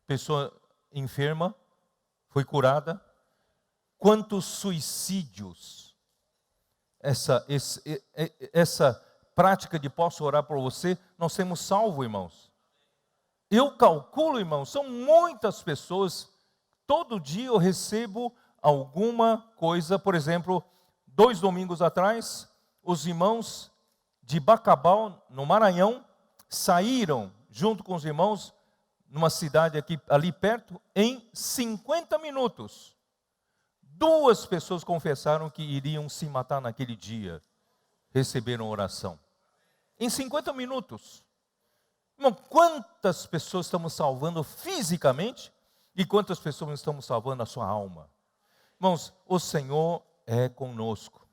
Pessoa enferma foi curada. Quantos suicídios essa prática de posso orar por você, nós temos salvo, irmãos. Eu calculo, irmãos, são muitas pessoas, todo dia eu recebo alguma coisa, por exemplo, 2 domingos atrás, os irmãos de Bacabal, no Maranhão, saíram junto com os irmãos, numa cidade ali perto, em 50 minutos. 2 pessoas confessaram que iriam se matar naquele dia, receberam oração. Em 50 minutos. Irmão, quantas pessoas estamos salvando fisicamente e quantas pessoas estamos salvando a sua alma? Irmãos, o Senhor é conosco.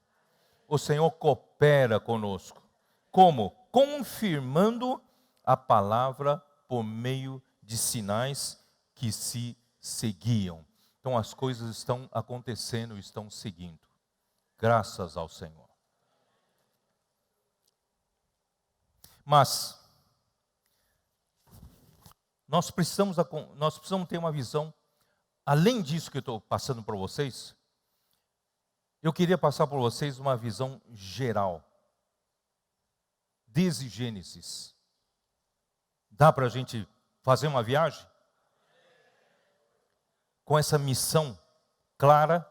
O Senhor coopera conosco. Como? Confirmando a palavra por meio de sinais que se seguiam. Então as coisas estão acontecendo, estão seguindo. Graças ao Senhor. Mas nós precisamos ter uma visão, além disso que eu estou passando para vocês, eu queria passar para vocês uma visão geral, desde Gênesis. Dá para a gente fazer uma viagem? Com essa missão clara,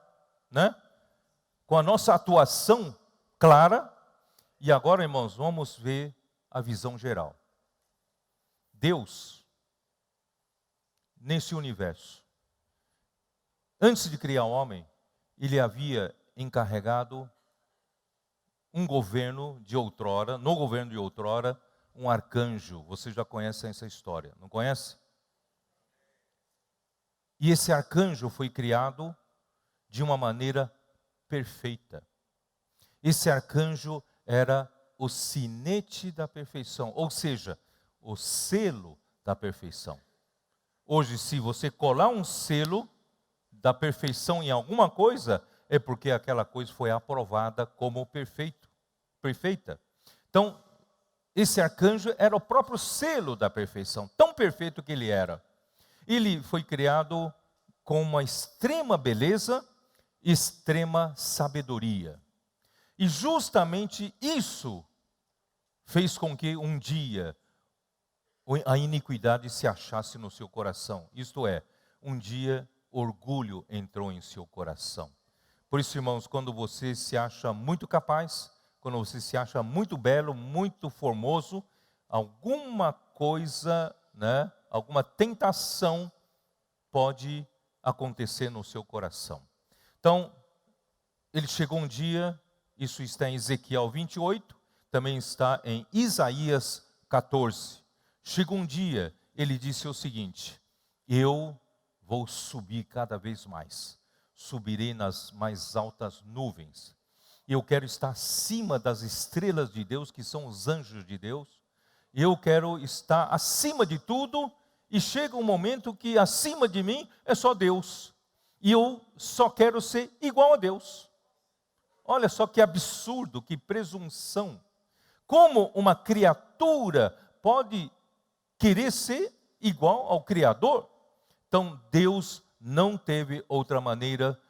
né? Com a nossa atuação clara. E agora, irmãos, vamos ver a visão geral. Deus, nesse universo, antes de criar o homem, ele havia encarregado um governo de outrora, no governo de outrora, um arcanjo. Vocês já conhecem essa história, não conhece? E esse arcanjo foi criado de uma maneira perfeita. Esse arcanjo era o sinete da perfeição, ou seja, o selo da perfeição. Hoje, se você colar um selo da perfeição em alguma coisa, é porque aquela coisa foi aprovada como perfeita. Então, esse arcanjo era o próprio selo da perfeição, tão perfeito que ele era. Ele foi criado com uma extrema beleza, extrema sabedoria. E justamente isso fez com que um dia a iniquidade se achasse no seu coração. Isto é, um dia orgulho entrou em seu coração. Por isso, irmãos, quando você se acha muito capaz, quando você se acha muito belo, muito formoso, alguma coisa, né, alguma tentação pode acontecer no seu coração. Então, ele chegou um dia, isso está em Ezequiel 28, também está em Isaías 14. Chegou um dia, ele disse o seguinte: eu vou subir cada vez mais, subirei nas mais altas nuvens. Eu quero estar acima das estrelas de Deus, que são os anjos de Deus. Eu quero estar acima de tudo, e chega um momento que acima de mim é só Deus. E eu só quero ser igual a Deus. Olha só que absurdo, que presunção. Como uma criatura pode querer ser igual ao Criador? Então Deus não teve outra maneira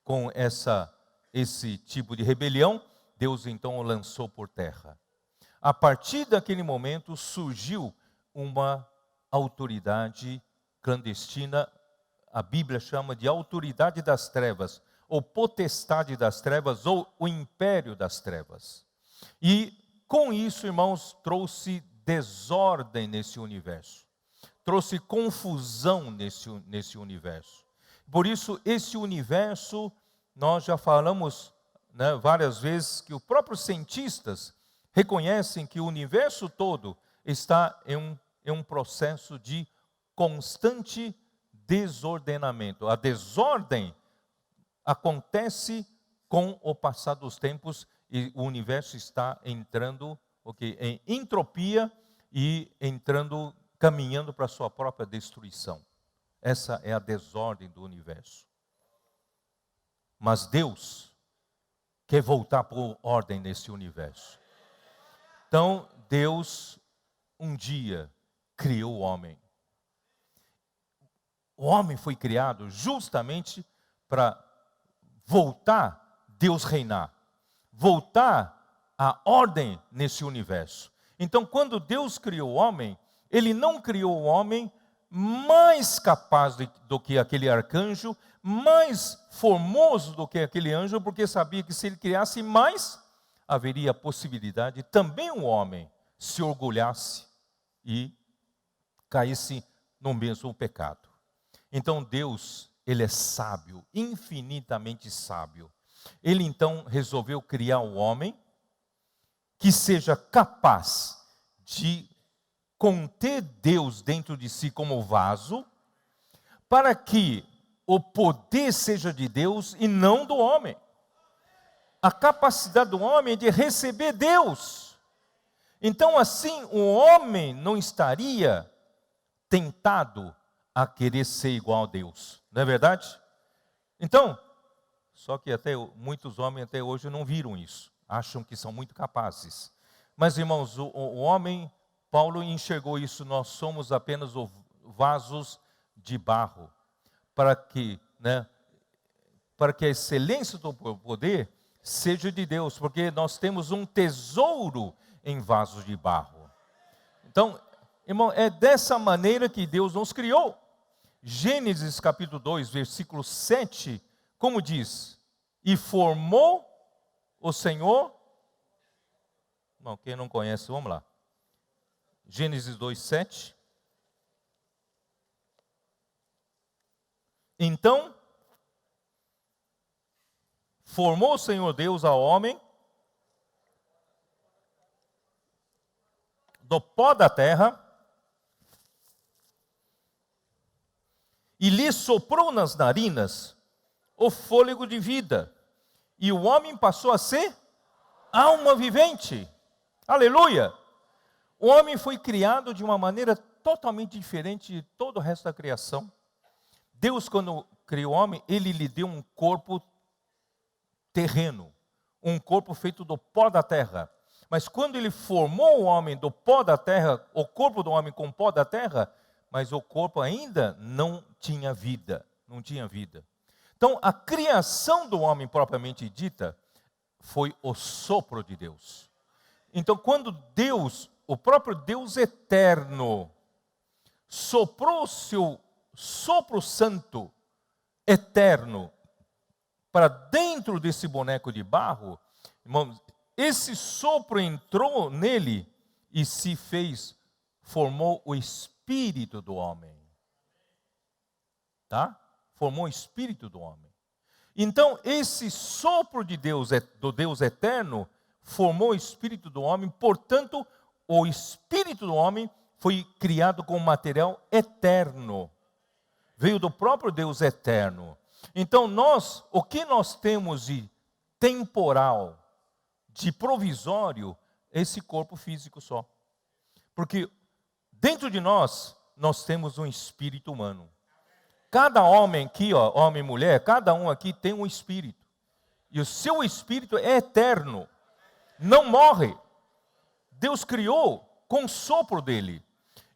com esse tipo de rebelião. Deus então o lançou por terra. a partir daquele momento surgiu uma autoridade clandestina, a Bíblia chama de autoridade das trevas, ou potestade das trevas, ou o império das trevas. E com isso, irmãos, trouxe desordem nesse universo, trouxe confusão nesse universo. Por isso, esse universo, nós já falamos, né, várias vezes, que os próprios cientistas reconhecem que o universo todo está em um processo de constante desordenamento. A desordem acontece com o passar dos tempos e o universo está entrando em entropia e caminhando para a sua própria destruição. Essa é a desordem do universo. Mas Deus quer voltar por ordem nesse universo. Então, Deus um dia criou o homem. O homem foi criado justamente para voltar Deus reinar, voltar a ordem nesse universo. Então, quando Deus criou o homem, Ele não criou o homem mais capaz do que aquele arcanjo, mais formoso do que aquele anjo, porque sabia que se Ele criasse mais, haveria a possibilidade também o homem se orgulhasse e caísse no mesmo pecado. Então Deus, Ele é sábio, infinitamente sábio. Ele então resolveu criar o homem que seja capaz de conter Deus dentro de si como vaso, para que o poder seja de Deus e não do homem. A capacidade do homem é de receber Deus. Então assim, o homem não estaria tentado a querer ser igual a Deus, não é verdade? Então, só que muitos homens até hoje não viram isso, acham que são muito capazes. Mas irmãos, o homem, Paulo enxergou isso, nós somos apenas vasos de barro, para que a excelência do poder seja de Deus, porque nós temos um tesouro em vasos de barro. Então, irmão, é dessa maneira que Deus nos criou. Gênesis capítulo 2, versículo 7, como diz? E formou o Senhor... Não, quem não conhece, vamos lá. Gênesis 2, 7. Então, formou o Senhor Deus ao homem do pó da terra, e lhe soprou nas narinas o fôlego de vida, e o homem passou a ser alma vivente. Aleluia! O homem foi criado de uma maneira totalmente diferente de todo o resto da criação. Deus, quando criou o homem, Ele lhe deu um corpo terreno, um corpo feito do pó da terra. Mas quando Ele formou o homem do pó da terra, o corpo do homem com pó da terra, mas o corpo ainda não tinha vida, não tinha vida. Então, a criação do homem propriamente dita foi o sopro de Deus. Então, quando Deus, o próprio Deus eterno, soprou o seu sopro santo, eterno, para dentro desse boneco de barro, irmãos, esse sopro entrou nele e formou o espírito do homem. Tá? Formou o espírito do homem. Então, esse sopro de Deus, do Deus eterno, formou o espírito do homem, portanto, o espírito do homem foi criado com material eterno. Veio do próprio Deus eterno. Então, o que nós temos de temporal, de provisório, é esse corpo físico só. Porque dentro de nós temos um espírito humano. Cada homem aqui, homem e mulher, cada um aqui tem um espírito. E o seu espírito é eterno. Não morre. Deus criou com o sopro dele.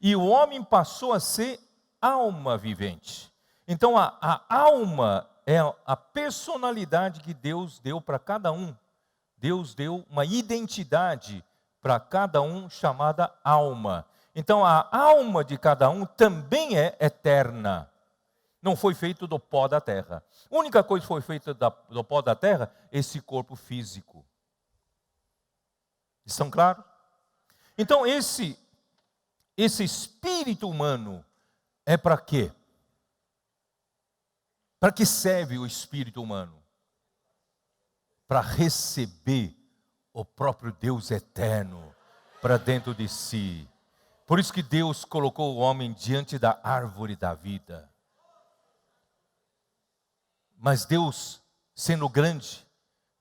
E o homem passou a ser alma vivente. Então a alma é a personalidade que Deus deu para cada um. Deus deu uma identidade para cada um chamada alma. Então a alma de cada um também é eterna. Não foi feito do pó da terra. A única coisa que foi feita do pó da terra, esse corpo físico. Estão claros? Então esse espírito humano é para quê? Para que serve o espírito humano? Para receber o próprio Deus eterno para dentro de si. Por isso que Deus colocou o homem diante da árvore da vida. Mas Deus, sendo grande,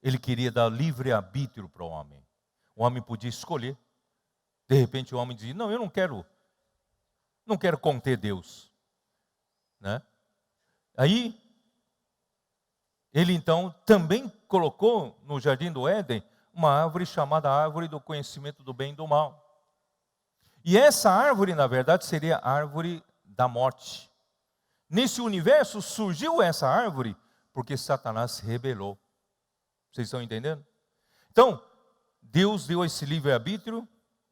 Ele queria dar livre-arbítrio para o homem. O homem podia escolher. De repente o homem dizia, não, eu não quero conter Deus. Né? Aí, Ele então também colocou no jardim do Éden uma árvore chamada árvore do conhecimento do bem e do mal. E essa árvore, na verdade, seria a árvore da morte. Nesse universo surgiu essa árvore porque Satanás se rebelou. Vocês estão entendendo? Então, Deus deu esse livre-arbítrio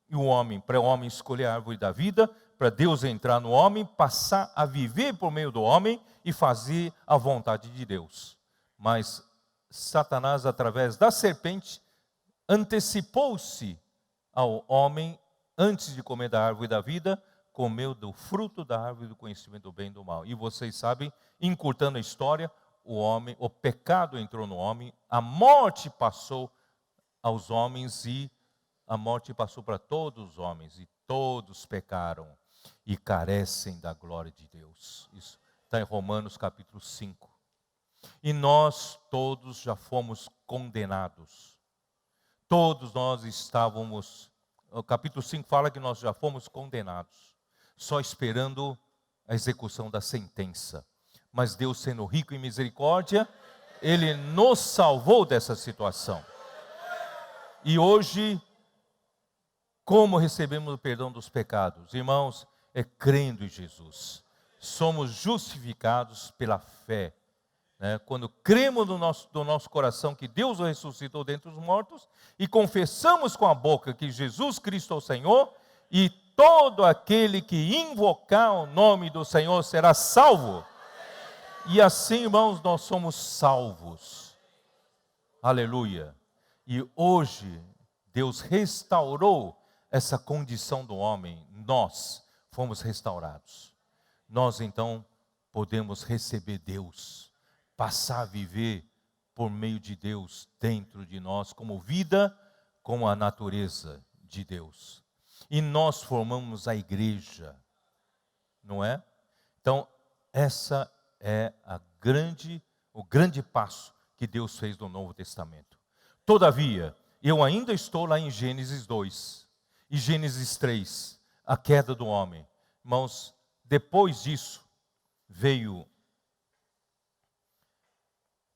e para o homem escolher a árvore da vida, para Deus entrar no homem, passar a viver por meio do homem e fazer a vontade de Deus. Mas Satanás, através da serpente, antecipou-se ao homem, antes de comer da árvore da vida, comeu do fruto da árvore do conhecimento do bem e do mal. E vocês sabem, encurtando a história, o pecado entrou no homem, a morte passou aos homens e a morte passou para todos os homens e todos pecaram e carecem da glória de Deus. Isso está em Romanos capítulo 5. E nós todos já fomos condenados. Todos nós estávamos, o capítulo 5 fala que nós já fomos condenados, só esperando a execução da sentença. Mas Deus, sendo rico em misericórdia, Ele nos salvou dessa situação. E hoje, como recebemos o perdão dos pecados? Irmãos, é crendo em Jesus. Somos justificados pela fé. Né? Quando cremos do nosso coração que Deus o ressuscitou dentre os mortos e confessamos com a boca que Jesus Cristo é o Senhor, e todo aquele que invocar o nome do Senhor será salvo. E assim, irmãos, nós somos salvos. Aleluia. E hoje, Deus restaurou essa condição do homem. Nós fomos restaurados. Nós, então, podemos receber Deus, passar a viver por meio de Deus dentro de nós, como vida, como a natureza de Deus. E nós formamos a igreja, não é? Então, essa é o grande passo que Deus fez no Novo Testamento. Todavia, eu ainda estou lá em Gênesis 2 e Gênesis 3, a queda do homem. Irmãos, depois disso veio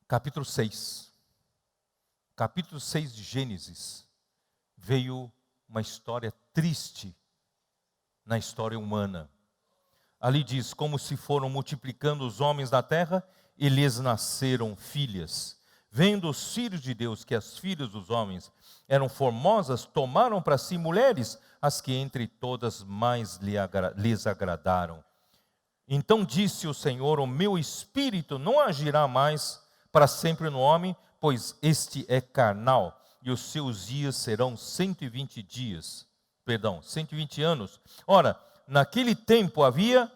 capítulo 6. Capítulo 6 de Gênesis veio uma história triste na história humana. Ali diz, como se foram multiplicando os homens da terra, e lhes nasceram filhas. Vendo os filhos de Deus que as filhas dos homens eram formosas, tomaram para si mulheres, as que entre todas mais lhes agradaram. Então disse o Senhor, o meu espírito não agirá mais para sempre no homem, pois este é carnal, e os seus dias serão 120 anos. Ora, naquele tempo havia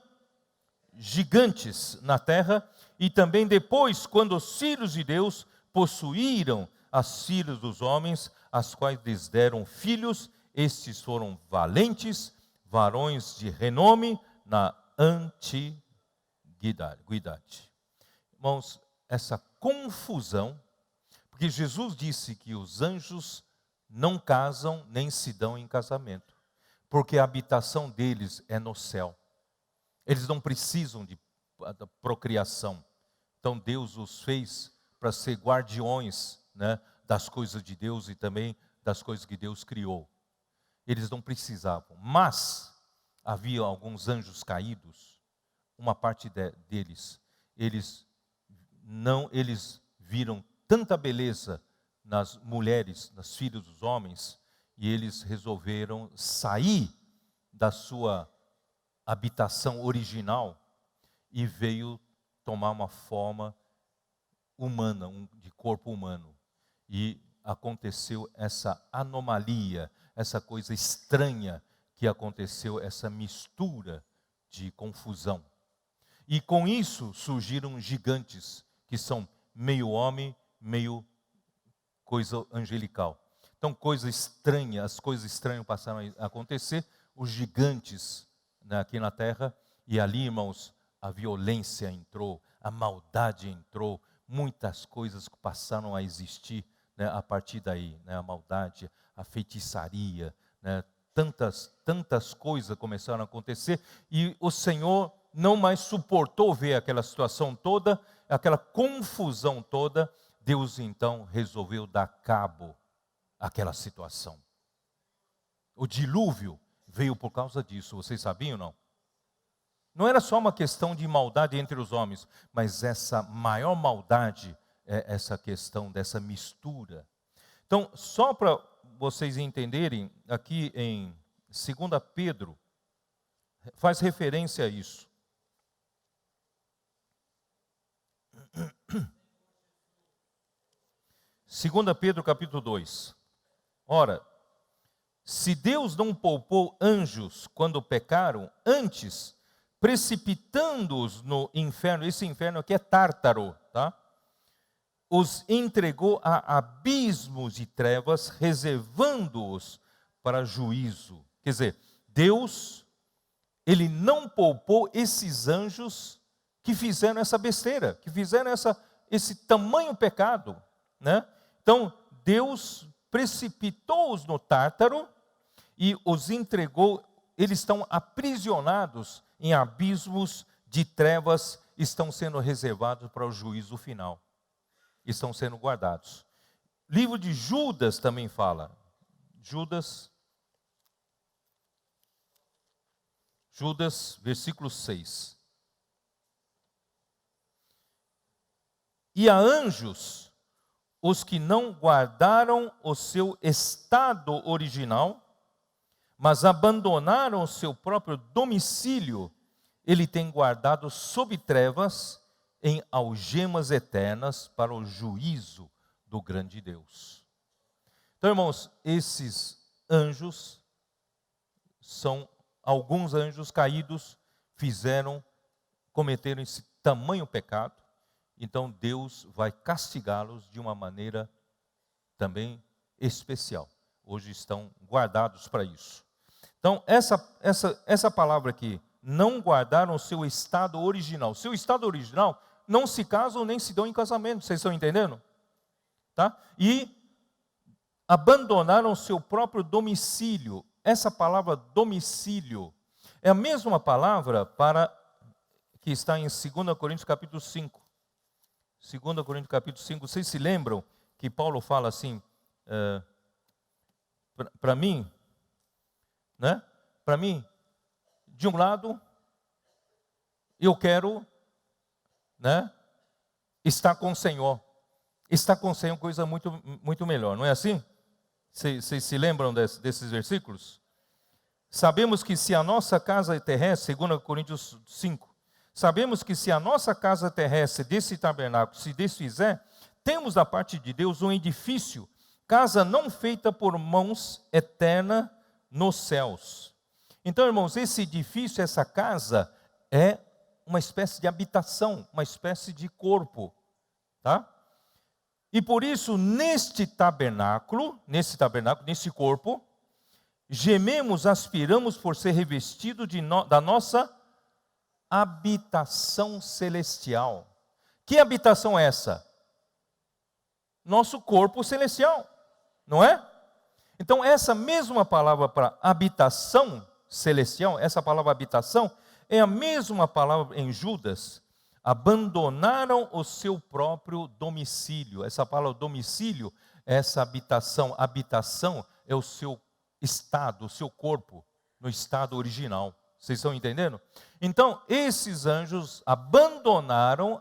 gigantes na terra, e também depois, quando os filhos de Deus possuíram as filhas dos homens, as quais lhes deram filhos, estes foram valentes, varões de renome na antiguidade. Irmãos, essa confusão, porque Jesus disse que os anjos não casam nem se dão em casamento, porque a habitação deles é no céu. Eles não precisam de procriação. Então Deus os fez para ser guardiões, né, das coisas de Deus e também das coisas que Deus criou. Eles não precisavam. Mas havia alguns anjos caídos, uma parte deles, eles viram tanta beleza nas mulheres, nas filhas dos homens, e eles resolveram sair da sua habitação original e veio tomar uma forma humana, de corpo humano. E aconteceu essa anomalia, essa coisa estranha que aconteceu, essa mistura de confusão. E com isso surgiram gigantes, que são meio homem, meio coisa angelical. Então, as coisas estranhas passaram a acontecer, os gigantes, né, aqui na terra, e ali, irmãos, a violência entrou, a maldade entrou, muitas coisas passaram a existir, né, a partir daí, né, a maldade, a feitiçaria, né, tantas coisas começaram a acontecer, e o Senhor não mais suportou ver aquela situação toda, aquela confusão toda. Deus então resolveu dar cabo àquela situação. O dilúvio veio por causa disso, vocês sabiam ou não? Não era só uma questão de maldade entre os homens, mas essa maior maldade é essa questão dessa mistura. Então, só para vocês entenderem, aqui em 2 Pedro, faz referência a isso. Segunda Pedro capítulo 2. Ora, se Deus não poupou anjos quando pecaram, antes, precipitando-os no inferno, esse inferno aqui é Tártaro, tá? Os entregou a abismos de trevas, reservando-os para juízo. Quer dizer, Deus, Ele não poupou esses anjos que fizeram essa besteira, que fizeram esse tamanho pecado, né? Então, Deus precipitou-os no Tártaro e os entregou, eles estão aprisionados em abismos de trevas, estão sendo reservados para o juízo final. Estão sendo guardados. Livro de Judas também fala. Judas, versículo 6. E a anjos, os que não guardaram o seu estado original, mas abandonaram o seu próprio domicílio, Ele tem guardado sob trevas, em algemas eternas, para o juízo do grande Deus. Então, irmãos, esses anjos são alguns anjos caídos, cometeram esse tamanho pecado. Então Deus vai castigá-los de uma maneira também especial. Hoje estão guardados para isso. Então essa palavra aqui, não guardaram o seu estado original. Seu estado original, não se casam nem se dão em casamento, vocês estão entendendo? Tá? E abandonaram o seu próprio domicílio. Essa palavra domicílio é a mesma palavra que está em 2 Coríntios capítulo 5. 2 Coríntios capítulo 5, vocês se lembram que Paulo fala assim, para mim, né? Para mim, de um lado, eu quero, né, estar com o Senhor. Estar com o Senhor é coisa muito, muito melhor, não é assim? Vocês se lembram desses versículos? Sabemos que se a nossa casa terrestre, 2 Coríntios 5, sabemos que se a nossa casa terrestre desse tabernáculo se desfizer, temos da parte de Deus um edifício, casa não feita por mãos, eterna nos céus. Então, irmãos, esse edifício, essa casa, é uma espécie de habitação, uma espécie de corpo, tá? E por isso, nesse tabernáculo, nesse corpo, gememos, aspiramos por ser revestido da nossa habitação celestial. Que habitação é essa? Nosso corpo celestial, não é? Então, essa mesma palavra para habitação celestial, essa palavra habitação, é a mesma palavra em Judas. Abandonaram o seu próprio domicílio. Essa palavra domicílio, essa habitação. Habitação é o seu estado, o seu corpo, no estado original. Vocês estão entendendo? Então, esses anjos abandonaram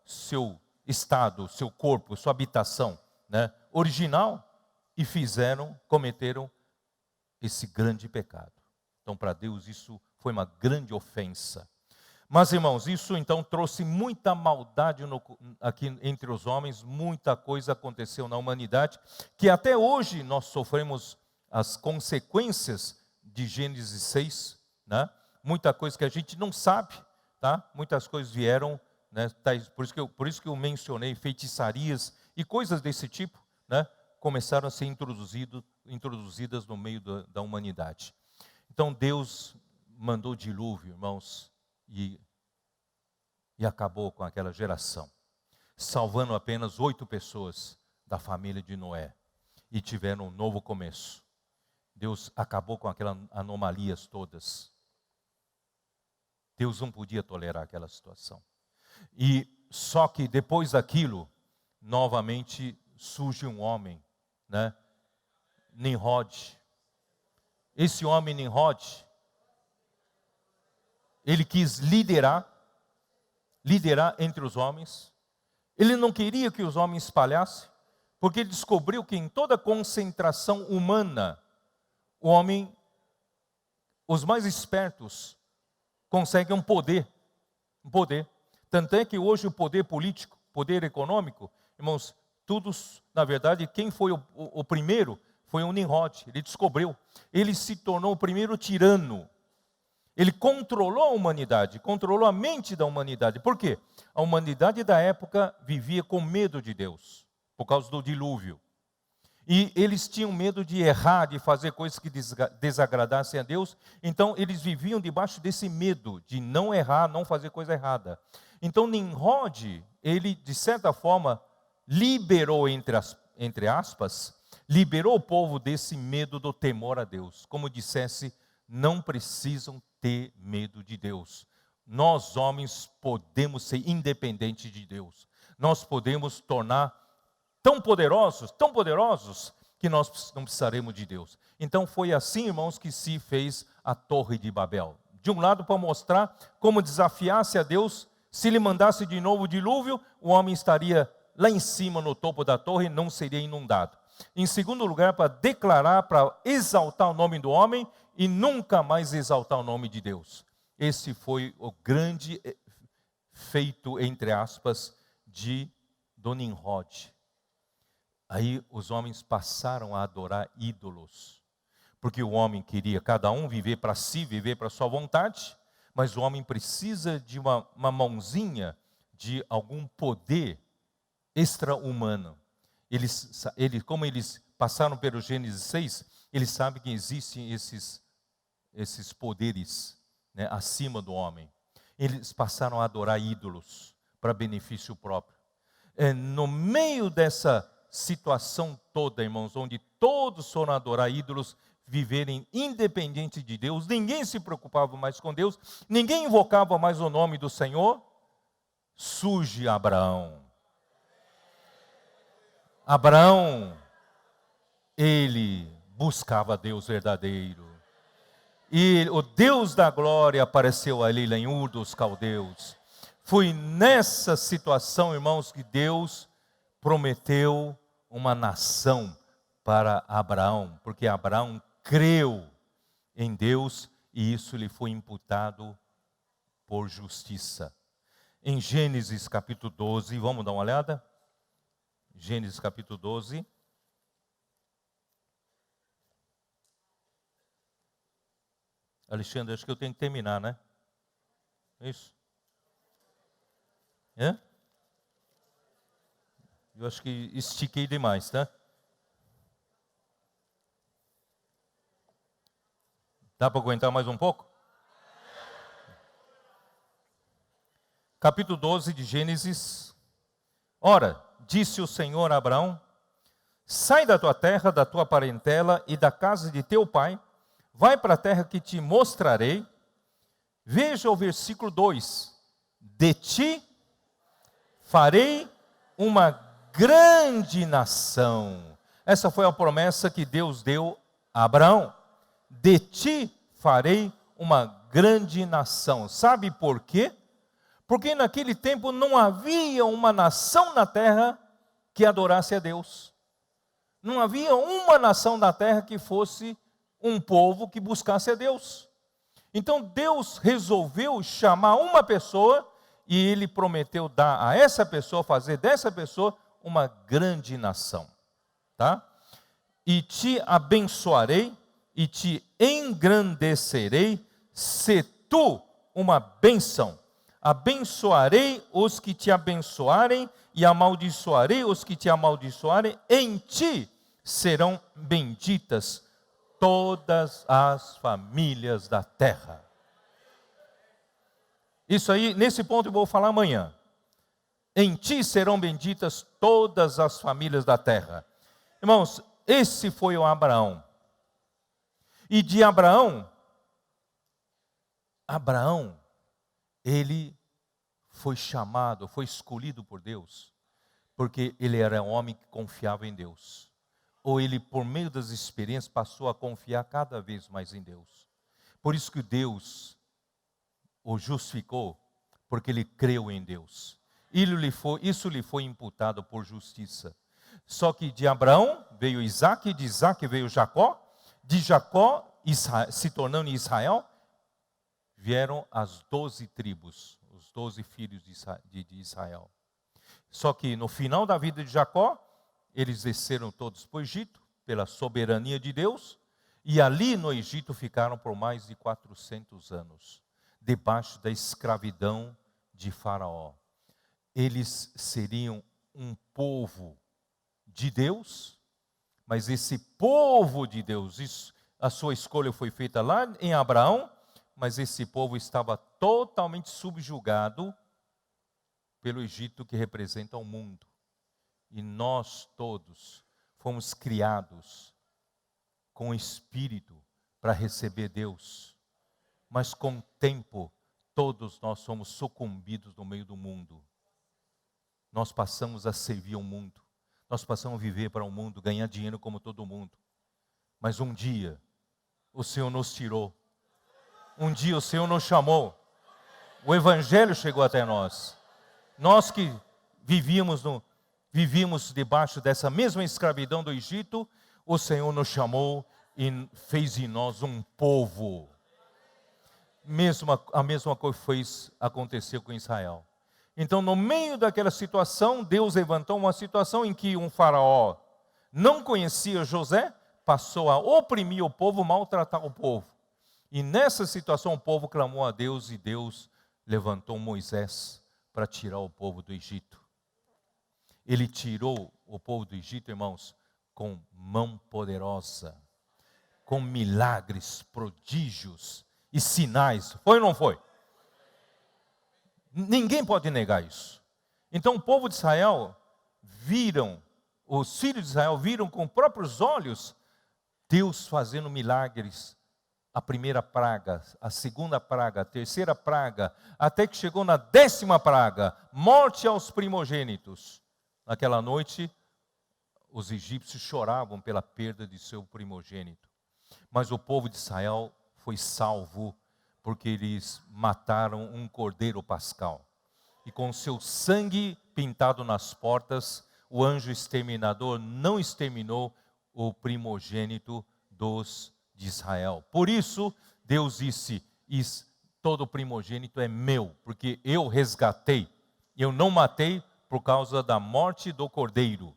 seu estado, seu corpo, sua habitação, né, original, e cometeram esse grande pecado. Então, para Deus, isso foi uma grande ofensa. Mas, irmãos, isso então trouxe muita maldade aqui entre os homens, muita coisa aconteceu na humanidade, que até hoje nós sofremos as consequências de Gênesis 6, né? Muita coisa que a gente não sabe, tá? Muitas coisas vieram, né? Por isso que eu mencionei feitiçarias e coisas desse tipo, né? Começaram a ser introduzidas no meio da humanidade. Então Deus mandou dilúvio, irmãos, e acabou com aquela geração, salvando apenas 8 pessoas da família de Noé, e tiveram um novo começo. Deus acabou com aquelas anomalias todas. Deus não podia tolerar aquela situação. E só que depois daquilo, novamente surge um homem, né? Nimrod. Esse homem Nimrod, ele quis liderar entre os homens. Ele não queria que os homens espalhassem, porque ele descobriu que em toda concentração humana, o homem, os mais espertos, conseguem um poder. Tanto é que hoje o poder político, poder econômico, irmãos, todos, na verdade, quem foi o primeiro foi o Nimrod. Ele descobriu. Ele se tornou o primeiro tirano. Ele controlou a humanidade, controlou a mente da humanidade. Por quê? A humanidade da época vivia com medo de Deus, por causa do dilúvio. E eles tinham medo de errar, de fazer coisas que desagradassem a Deus. Então, eles viviam debaixo desse medo de não errar, não fazer coisa errada. Então, Nimrod, ele, de certa forma, liberou, entre aspas, liberou o povo desse medo do temor a Deus. Como dissesse, não precisam ter medo de Deus. Nós, homens, podemos ser independentes de Deus. Nós podemos tornar tão poderosos, que nós não precisaremos de Deus. Então foi assim, irmãos, que se fez a Torre de Babel. De um lado, para mostrar como desafiasse a Deus, se ele mandasse de novo o dilúvio, o homem estaria lá em cima no topo da torre e não seria inundado. Em segundo lugar, para declarar, para exaltar o nome do homem e nunca mais exaltar o nome de Deus. Esse foi o grande feito, entre aspas, do Nimrod. Aí os homens passaram a adorar ídolos, porque o homem queria cada um viver para si, viver para sua vontade, mas o homem precisa de uma mãozinha de algum poder extra-humano. Como eles passaram pelo Gênesis 6, eles sabem que existem esses poderes, né, acima do homem. Eles passaram a adorar ídolos para benefício próprio. No meio dessa situação toda, irmãos, onde todos foram adorar ídolos, viverem independente de Deus, ninguém se preocupava mais com Deus, ninguém invocava mais o nome do Senhor, surge Abraão. Abraão, ele buscava Deus verdadeiro. E o Deus da glória apareceu ali em Ur dos Caldeus. Foi nessa situação, irmãos, que Deus prometeu uma nação para Abraão, porque Abraão creu em Deus e isso lhe foi imputado por justiça. Em Gênesis capítulo 12, vamos dar uma olhada? Gênesis capítulo 12. Alexandre, acho que eu tenho que terminar, né? Isso? É? Eu acho que estiquei demais, tá? Dá para aguentar mais um pouco? Capítulo 12 de Gênesis. Ora, disse o Senhor a Abraão: sai da tua terra, da tua parentela e da casa de teu pai, vai para a terra que te mostrarei. Veja o versículo 2: de ti farei uma grande nação. Essa foi a promessa que Deus deu a Abraão. De ti farei uma grande nação. Sabe por quê? Porque naquele tempo não havia uma nação na terra que adorasse a Deus. Não havia uma nação na terra que fosse um povo que buscasse a Deus. Então Deus resolveu chamar uma pessoa e Ele prometeu dar a essa pessoa, fazer dessa pessoa uma grande nação. Tá? E te abençoarei e te engrandecerei, se tu uma bênção. Abençoarei os que te abençoarem e amaldiçoarei os que te amaldiçoarem. Em ti serão benditas todas as famílias da terra. Isso aí, nesse ponto eu vou falar amanhã. Em ti serão benditas todas as famílias da terra. Irmãos, esse foi o Abraão. E de Abraão, ele foi chamado, foi escolhido por Deus, porque ele era um homem que confiava em Deus. Ou ele, por meio das experiências, passou a confiar cada vez mais em Deus. Por isso que Deus o justificou, porque ele creu em Deus. Isso lhe foi imputado por justiça. Só que de Abraão veio Isaac, de Isaac veio Jacó, de Jacó, se tornando Israel, vieram as 12 tribos, os 12 filhos de Israel. Só que no final da vida de Jacó, eles desceram todos para o Egito, pela soberania de Deus, e ali no Egito ficaram por mais de 400 anos, debaixo da escravidão de Faraó. Eles seriam um povo de Deus, mas esse povo de Deus, a sua escolha foi feita lá em Abraão, mas esse povo estava totalmente subjugado pelo Egito, que representa o mundo. E nós todos fomos criados com o Espírito para receber Deus. Mas com o tempo, todos nós somos sucumbidos no meio do mundo. Nós passamos a servir ao mundo. Nós passamos a viver para o mundo, ganhar dinheiro como todo mundo. Mas um dia, o Senhor nos tirou. Um dia o Senhor nos chamou. O Evangelho chegou até nós. Nós que vivíamos debaixo dessa mesma escravidão do Egito, o Senhor nos chamou e fez em nós um povo. A mesma coisa aconteceu com Israel. Então, no meio daquela situação, Deus levantou uma situação em que um faraó não conhecia José, passou a oprimir o povo, maltratar o povo. E nessa situação o povo clamou a Deus e Deus levantou Moisés para tirar o povo do Egito. Ele tirou o povo do Egito, irmãos, com mão poderosa, com milagres, prodígios e sinais. Foi ou não foi? Ninguém pode negar isso. Então o povo de Israel os filhos de Israel viram com próprios olhos Deus fazendo milagres. A primeira praga, a segunda praga, a terceira praga, até que chegou na 10ª praga, morte aos primogênitos. Naquela noite, os egípcios choravam pela perda de seu primogênito. Mas o povo de Israel foi salvo, porque eles mataram um cordeiro pascal. E com seu sangue pintado nas portas, o anjo exterminador não exterminou o primogênito de Israel. Por isso, Deus disse, todo primogênito é meu, porque eu resgatei. Eu não matei por causa da morte do cordeiro.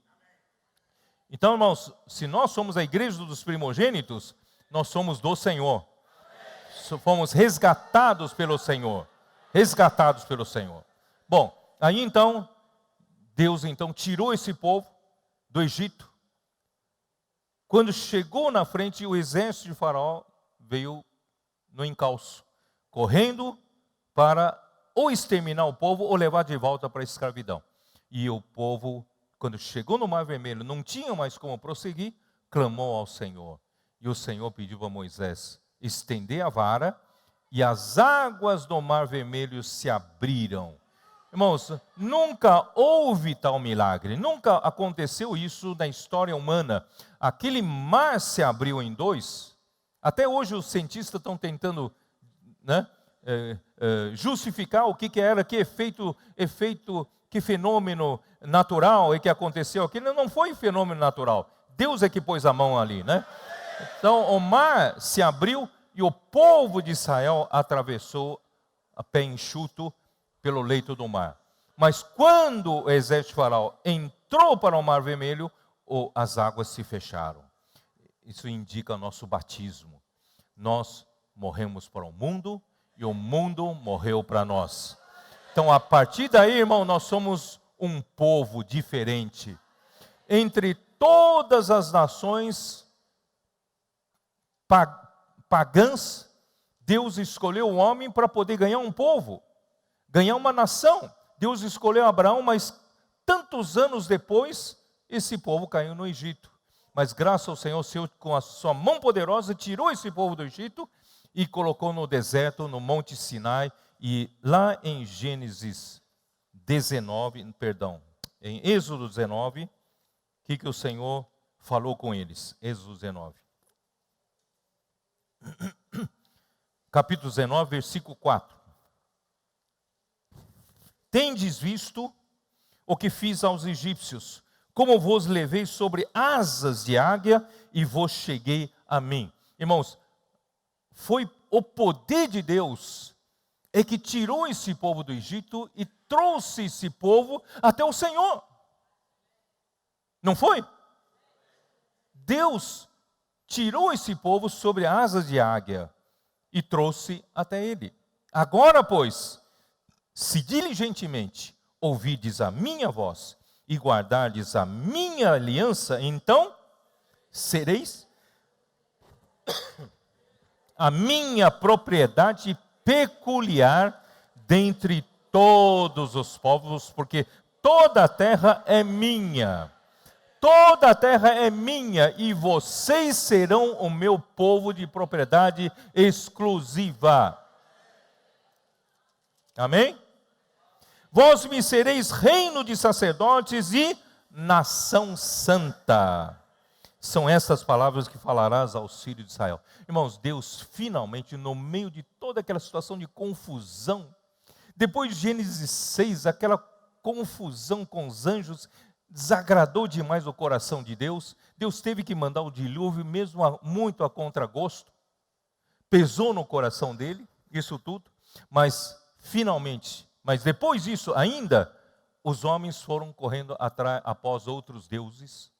Então, irmãos, se nós somos a igreja dos primogênitos, nós somos do Senhor. Fomos resgatados pelo Senhor. Resgatados pelo Senhor. Bom, aí então, Deus então tirou esse povo do Egito. Quando chegou na frente, o exército de Faraó veio no encalço, correndo para ou exterminar o povo ou levar de volta para a escravidão. E o povo, quando chegou no Mar Vermelho, não tinha mais como prosseguir, clamou ao Senhor. E o Senhor pediu a Moisés estender a vara, e as águas do Mar Vermelho se abriram. Irmãos, nunca houve tal milagre, nunca aconteceu isso na história humana. Aquele mar se abriu em dois. Até hoje os cientistas estão tentando justificar o que era, que efeito, que fenômeno natural é que aconteceu. Aquilo não foi fenômeno natural. Deus é que pôs a mão ali, né? Então o mar se abriu e o povo de Israel atravessou a pé enxuto pelo leito do mar. Mas quando o exército de Faraó entrou para o Mar Vermelho, as águas se fecharam. Isso indica nosso batismo. Nós morremos para o mundo e o mundo morreu para nós. Então, a partir daí, irmão, nós somos um povo diferente. Entre todas as nações pagãs, Deus escolheu o homem para poder ganhar um povo, ganhar uma nação. Deus escolheu Abraão, mas tantos anos depois, esse povo caiu no Egito. Mas graças ao Senhor, o Senhor, com a sua mão poderosa, tirou esse povo do Egito e colocou no deserto, no Monte Sinai. E lá em em Êxodo 19, o que o Senhor falou com eles? Êxodo 19. Capítulo 19, versículo 4. Tendes visto o que fiz aos egípcios, como vos levei sobre asas de águia e vos cheguei a mim. Irmãos, foi o poder de Deus que tirou esse povo do Egito e trouxe esse povo até o Senhor. Não foi? Deus tirou esse povo sobre asas de águia e trouxe até ele. Agora, pois, se diligentemente ouvides a minha voz e guardardes a minha aliança, então sereis a minha propriedade peculiar dentre todos os povos, porque toda a terra é minha. Toda a terra é minha e vocês serão o meu povo de propriedade exclusiva. Amém? Vós me sereis reino de sacerdotes e nação santa. São essas palavras que falarás aos filhos de Israel. Irmãos, Deus finalmente, no meio de toda aquela situação de confusão, depois de Gênesis 6, aquela confusão com os anjos, desagradou demais o coração de Deus. Deus teve que mandar o dilúvio, mesmo muito a contragosto. Pesou no coração dele, isso tudo. Mas finalmente, depois disso ainda, os homens foram correndo após outros deuses,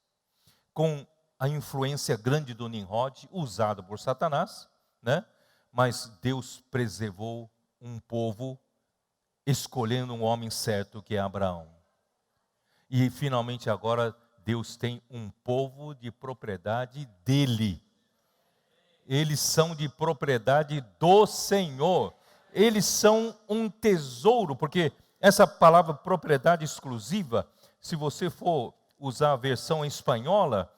com a influência grande do Nimrod, usado por Satanás, né? Mas Deus preservou um povo, escolhendo um homem certo, que é Abraão. E finalmente agora Deus tem um povo de propriedade dele. Eles são de propriedade do Senhor. Eles são um tesouro, porque essa palavra propriedade exclusiva, se você for usar a versão espanhola,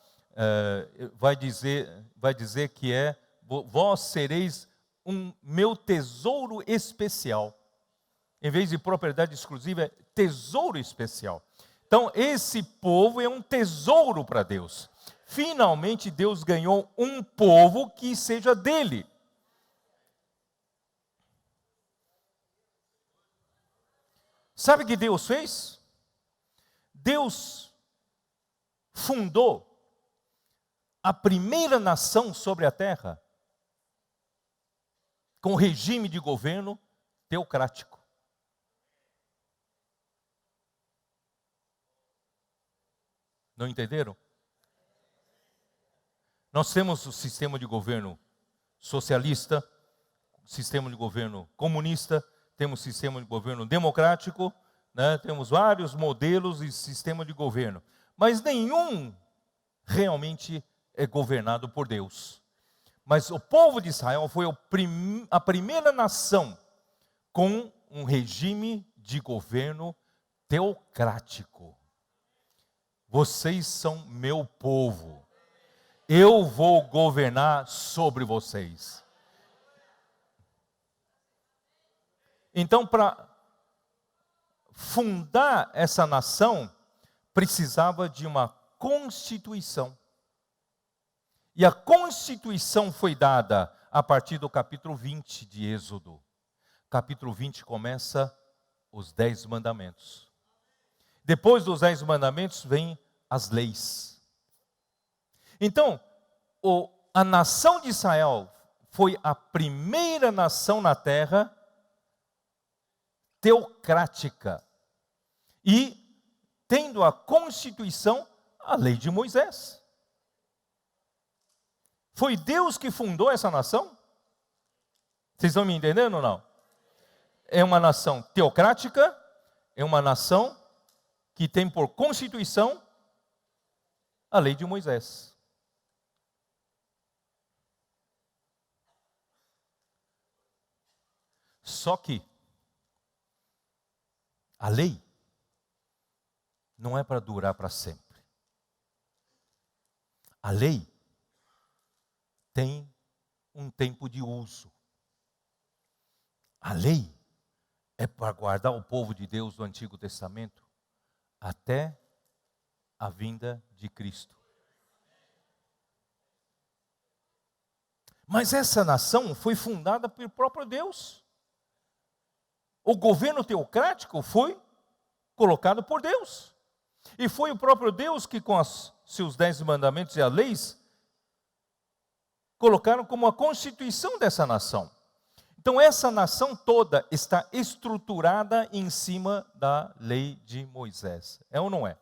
vai dizer que vós sereis um meu tesouro especial. Em vez de propriedade exclusiva, é tesouro especial. Então, esse povo é um tesouro para Deus. Finalmente, Deus ganhou um povo que seja dele. Sabe o que Deus fez? Deus fundou a primeira nação sobre a terra com regime de governo teocrático. Não entenderam? Nós temos o sistema de governo socialista, sistema de governo comunista, temos sistema de governo democrático, né? Temos vários modelos e sistema de governo, mas nenhum realmente é governado por Deus. Mas o povo de Israel foi a primeira nação com um regime de governo teocrático. Vocês são meu povo. Eu vou governar sobre vocês. Então, para fundar essa nação, precisava de uma constituição. E a constituição foi dada a partir do capítulo 20 de Êxodo. Capítulo 20 começa os 10 mandamentos. Depois dos 10 mandamentos vem as leis. Então, a nação de Israel foi a primeira nação na terra teocrática e tendo a Constituição, a lei de Moisés. Foi Deus que fundou essa nação? Vocês estão me entendendo ou não? É uma nação teocrática, é uma nação que tem por Constituição a lei de Moisés. Só que a lei não é para durar para sempre. A lei tem um tempo de uso. A lei é para guardar o povo de Deus do Antigo Testamento até a vinda de Cristo. Mas essa nação foi fundada pelo próprio Deus. O governo teocrático foi colocado por Deus. E foi o próprio Deus que, com seus 10 mandamentos e as leis, colocaram como a constituição dessa nação. Então, essa nação toda está estruturada em cima da lei de Moisés. É ou não é?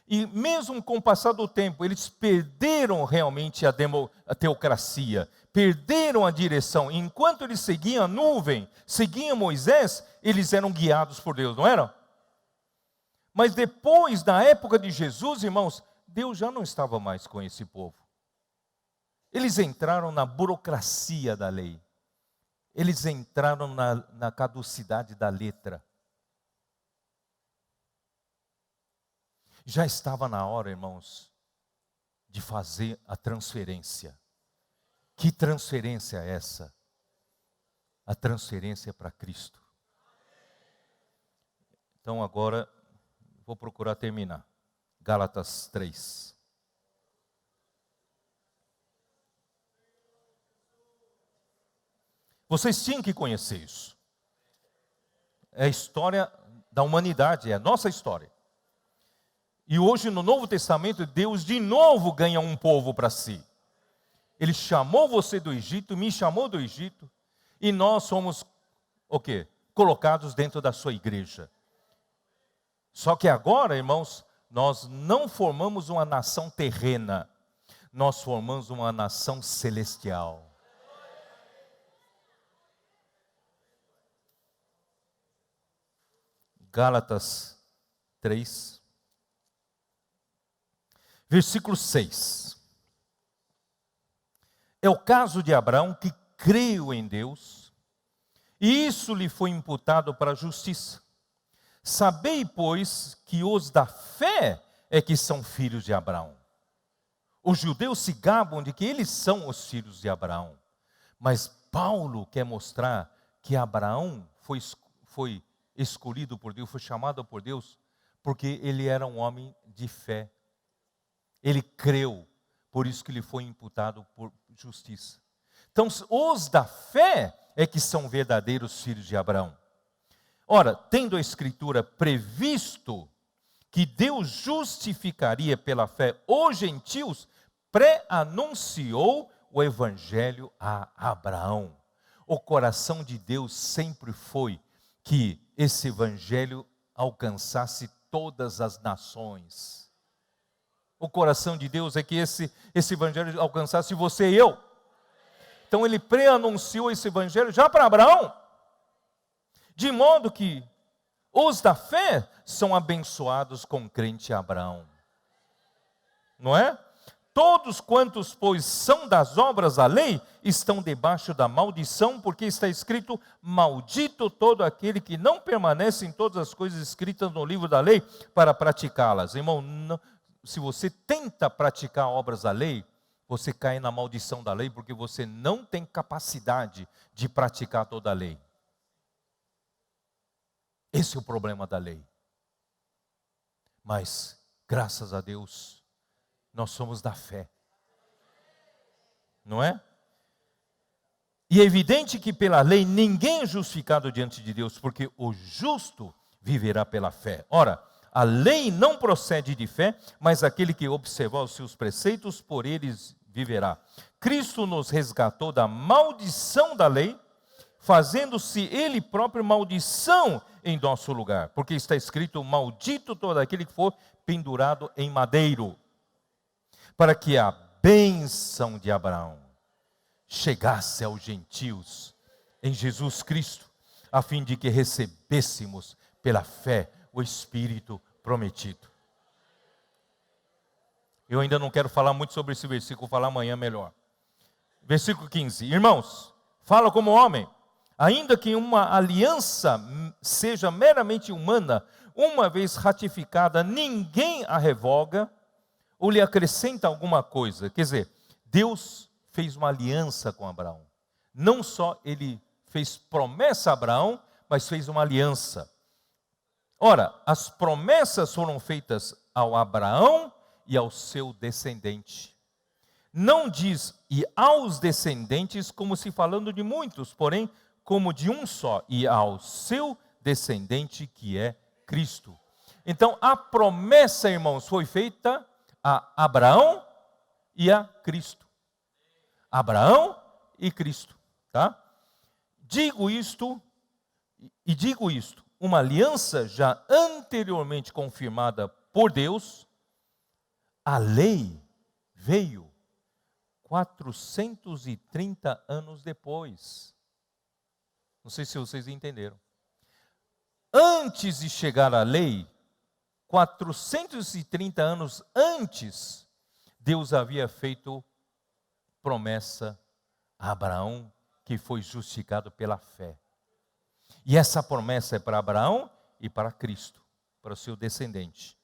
E mesmo com o passar do tempo, eles perderam realmente a teocracia, perderam a direção. Enquanto eles seguiam a nuvem, seguiam Moisés, eles eram guiados por Deus, não eram? Mas depois da época de Jesus, irmãos, Deus já não estava mais com esse povo. Eles entraram na burocracia da lei. Eles entraram na caducidade da letra. Já estava na hora, irmãos, de fazer a transferência. Que transferência é essa? A transferência para Cristo. Então agora, vou procurar terminar. Gálatas 3. Vocês tinham que conhecer isso. É a história da humanidade, é a nossa história. E hoje no Novo Testamento, Deus de novo ganha um povo para si. Ele chamou você do Egito, me chamou do Egito, e nós somos, o quê? Colocados dentro da sua igreja. Só que agora, irmãos, nós não formamos uma nação terrena, nós formamos uma nação celestial. Gálatas 3, versículo 6. É o caso de Abraão que creu em Deus, e isso lhe foi imputado para a justiça. Sabei, pois, que os da fé é que são filhos de Abraão. Os judeus se gabam de que eles são os filhos de Abraão. Mas Paulo quer mostrar que Abraão foi escolhido por Deus, foi chamado por Deus, porque ele era um homem de fé. Ele creu, por isso que lhe foi imputado por justiça. Então, os da fé é que são verdadeiros filhos de Abraão. Ora, tendo a Escritura previsto que Deus justificaria pela fé os gentios, pré-anunciou o Evangelho a Abraão. O coração de Deus sempre foi que esse Evangelho alcançasse todas as nações. O coração de Deus é que esse Evangelho alcançasse você e eu. Então ele pré-anunciou esse Evangelho já para Abraão. De modo que os da fé são abençoados com crente Abraão. Não é? Todos quantos, pois, são das obras da lei, estão debaixo da maldição, porque está escrito, maldito todo aquele que não permanece em todas as coisas escritas no livro da lei, para praticá-las. Irmão, não, se você tenta praticar obras da lei, você cai na maldição da lei, porque você não tem capacidade de praticar toda a lei. Esse é o problema da lei. Mas, graças a Deus, nós somos da fé. Não é? E é evidente que pela lei ninguém é justificado diante de Deus, porque o justo viverá pela fé. Ora, a lei não procede de fé, mas aquele que observar os seus preceitos, por eles viverá. Cristo nos resgatou da maldição da lei, fazendo-se Ele próprio maldição em nosso lugar. Porque está escrito, maldito todo aquele que for pendurado em madeiro, para que a bênção de Abraão chegasse aos gentios em Jesus Cristo, a fim de que recebêssemos pela fé o Espírito prometido. Eu ainda não quero falar muito sobre esse versículo, vou falar amanhã melhor. Versículo 15. Irmãos, fala como homem, ainda que uma aliança seja meramente humana, uma vez ratificada, ninguém a revoga ou lhe acrescenta alguma coisa. Quer dizer, Deus fez uma aliança com Abraão. Não só ele fez promessa a Abraão, mas fez uma aliança. Ora, as promessas foram feitas ao Abraão e ao seu descendente. Não diz, e aos descendentes, como se falando de muitos, porém, como de um só, e ao seu descendente, que é Cristo. Então, a promessa, irmãos, foi feita a Abraão e a Cristo. Abraão e Cristo, tá? Digo isto, uma aliança já anteriormente confirmada por Deus, a lei veio 430 anos depois. Não sei se vocês entenderam. Antes de chegar a lei, 430 anos antes, Deus havia feito promessa a Abraão, que foi justificado pela fé. E essa promessa é para Abraão e para Cristo, para o seu descendente.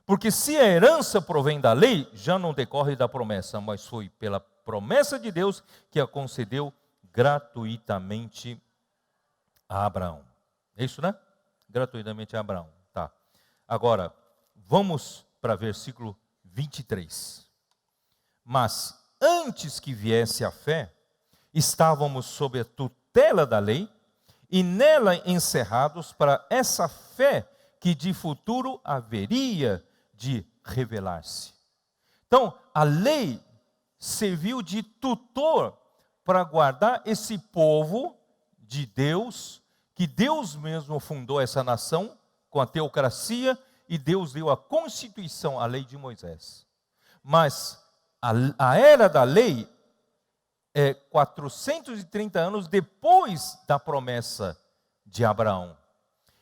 Porque se a herança provém da lei, já não decorre da promessa, mas foi pela promessa de Deus que a concedeu gratuitamente a Abraão. É isso, né? Gratuitamente a Abraão. Tá. Agora, vamos para versículo 23. Mas antes que viesse a fé, estávamos sob a tutela da lei, e nela encerrados para essa fé que de futuro haveria de revelar-se. Então, a lei serviu de tutor para guardar esse povo de Deus, que Deus mesmo fundou essa nação com a teocracia, e Deus deu a constituição, a lei de Moisés. Mas a era da lei é 430 anos depois da promessa de Abraão.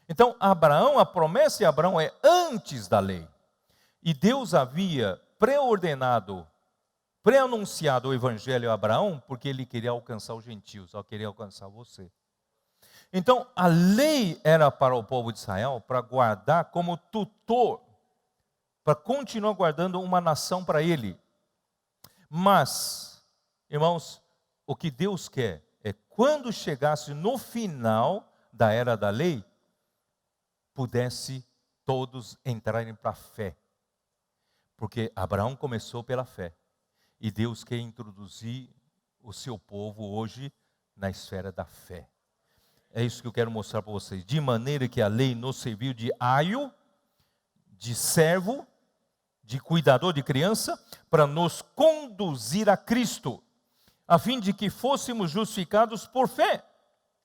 Então, a promessa de Abraão é antes da lei. E Deus havia pré-anunciado o evangelho a Abraão, porque ele queria alcançar os gentios, só queria alcançar você. Então, a lei era para o povo de Israel, para guardar como tutor, para continuar guardando uma nação para ele. Mas, irmãos, o que Deus quer é quando chegasse no final da era da lei, pudesse todos entrarem para a fé. Porque Abraão começou pela fé. E Deus quer introduzir o seu povo hoje na esfera da fé. É isso que eu quero mostrar para vocês. De maneira que a lei nos serviu de aio, de servo, de cuidador de criança, para nos conduzir a Cristo, a fim de que fôssemos justificados por fé.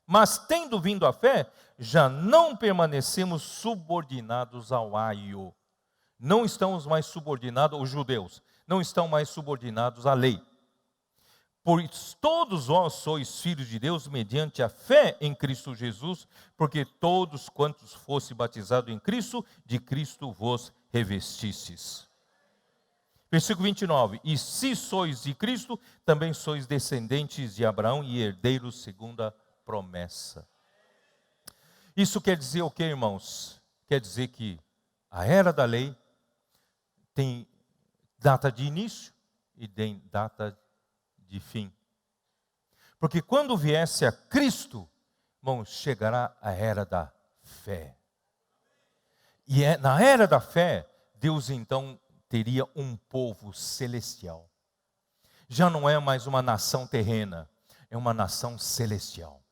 Mas tendo vindo a fé, já não permanecemos subordinados ao aio. Não estamos mais subordinados, os judeus, não estão mais subordinados à lei. Pois todos vós sois filhos de Deus mediante a fé em Cristo Jesus, porque todos quantos fosse batizados em Cristo, de Cristo vos revestistes. Versículo 29. E se sois de Cristo, também sois descendentes de Abraão e herdeiros segundo a promessa. Isso quer dizer o que, irmãos? Quer dizer que a era da lei tem data de início e tem data de fim. Porque quando viesse a Cristo, irmãos, chegará a era da fé. E na era da fé, Deus então teria um povo celestial. Já não é mais uma nação terrena, é uma nação celestial.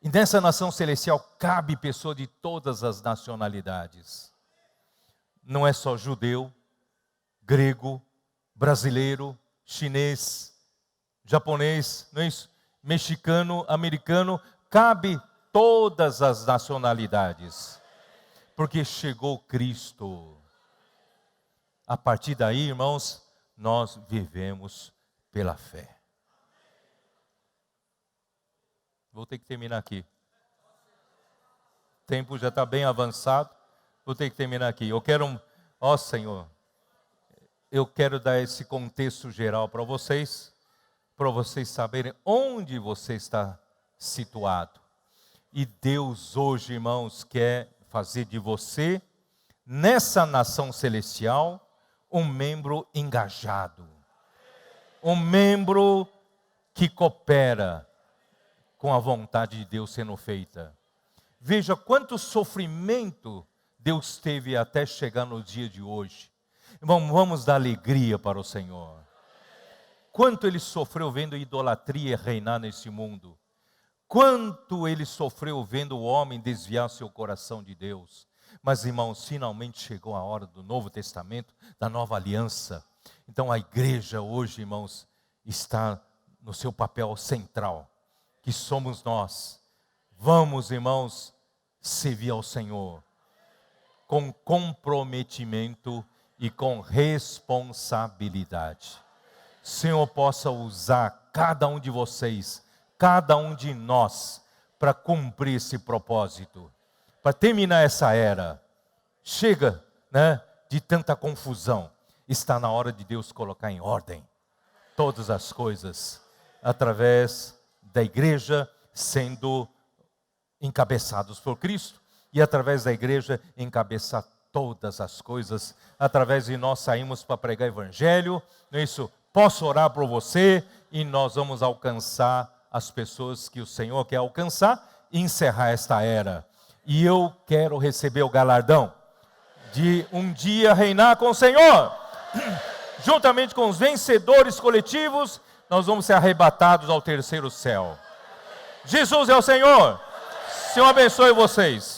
E nessa nação celestial cabe pessoas de todas as nacionalidades. não é só judeu, grego, brasileiro, chinês, japonês, não é isso? Mexicano, americano, cabe todas as nacionalidades, porque chegou Cristo. A partir daí, irmãos, nós vivemos pela fé. Vou ter que terminar aqui. O tempo já está bem avançado. Vou ter que terminar aqui. Eu quero, Senhor, eu quero dar esse contexto geral para vocês saberem onde você está situado. E Deus hoje, irmãos, quer fazer de você, nessa nação celestial, um membro engajado. Um membro que coopera com a vontade de Deus sendo feita. Veja quanto sofrimento Deus teve até chegar no dia de hoje. Vamos dar alegria para o Senhor. Quanto Ele sofreu vendo a idolatria reinar nesse mundo. Quanto Ele sofreu vendo o homem desviar seu coração de Deus. Mas, irmãos, finalmente chegou a hora do Novo Testamento, da nova aliança. Então a igreja hoje, irmãos, está no seu papel central, que somos nós. Vamos, irmãos, servir ao Senhor com comprometimento e com responsabilidade. O Senhor possa usar cada um de vocês, cada um de nós, para cumprir esse propósito, para terminar essa era. Chega, de tanta confusão. Está na hora de Deus colocar em ordem todas as coisas, através da igreja sendo encabeçados por Cristo, e através da igreja encabeçar todas as coisas. Através de nós saímos para pregar evangelho, não é isso? Posso orar por você, e nós vamos alcançar as pessoas que o Senhor quer alcançar, e encerrar esta era. E eu quero receber o galardão de um dia reinar com o Senhor. Juntamente com os vencedores coletivos, nós vamos ser arrebatados ao terceiro céu. Jesus é o Senhor. Senhor abençoe vocês.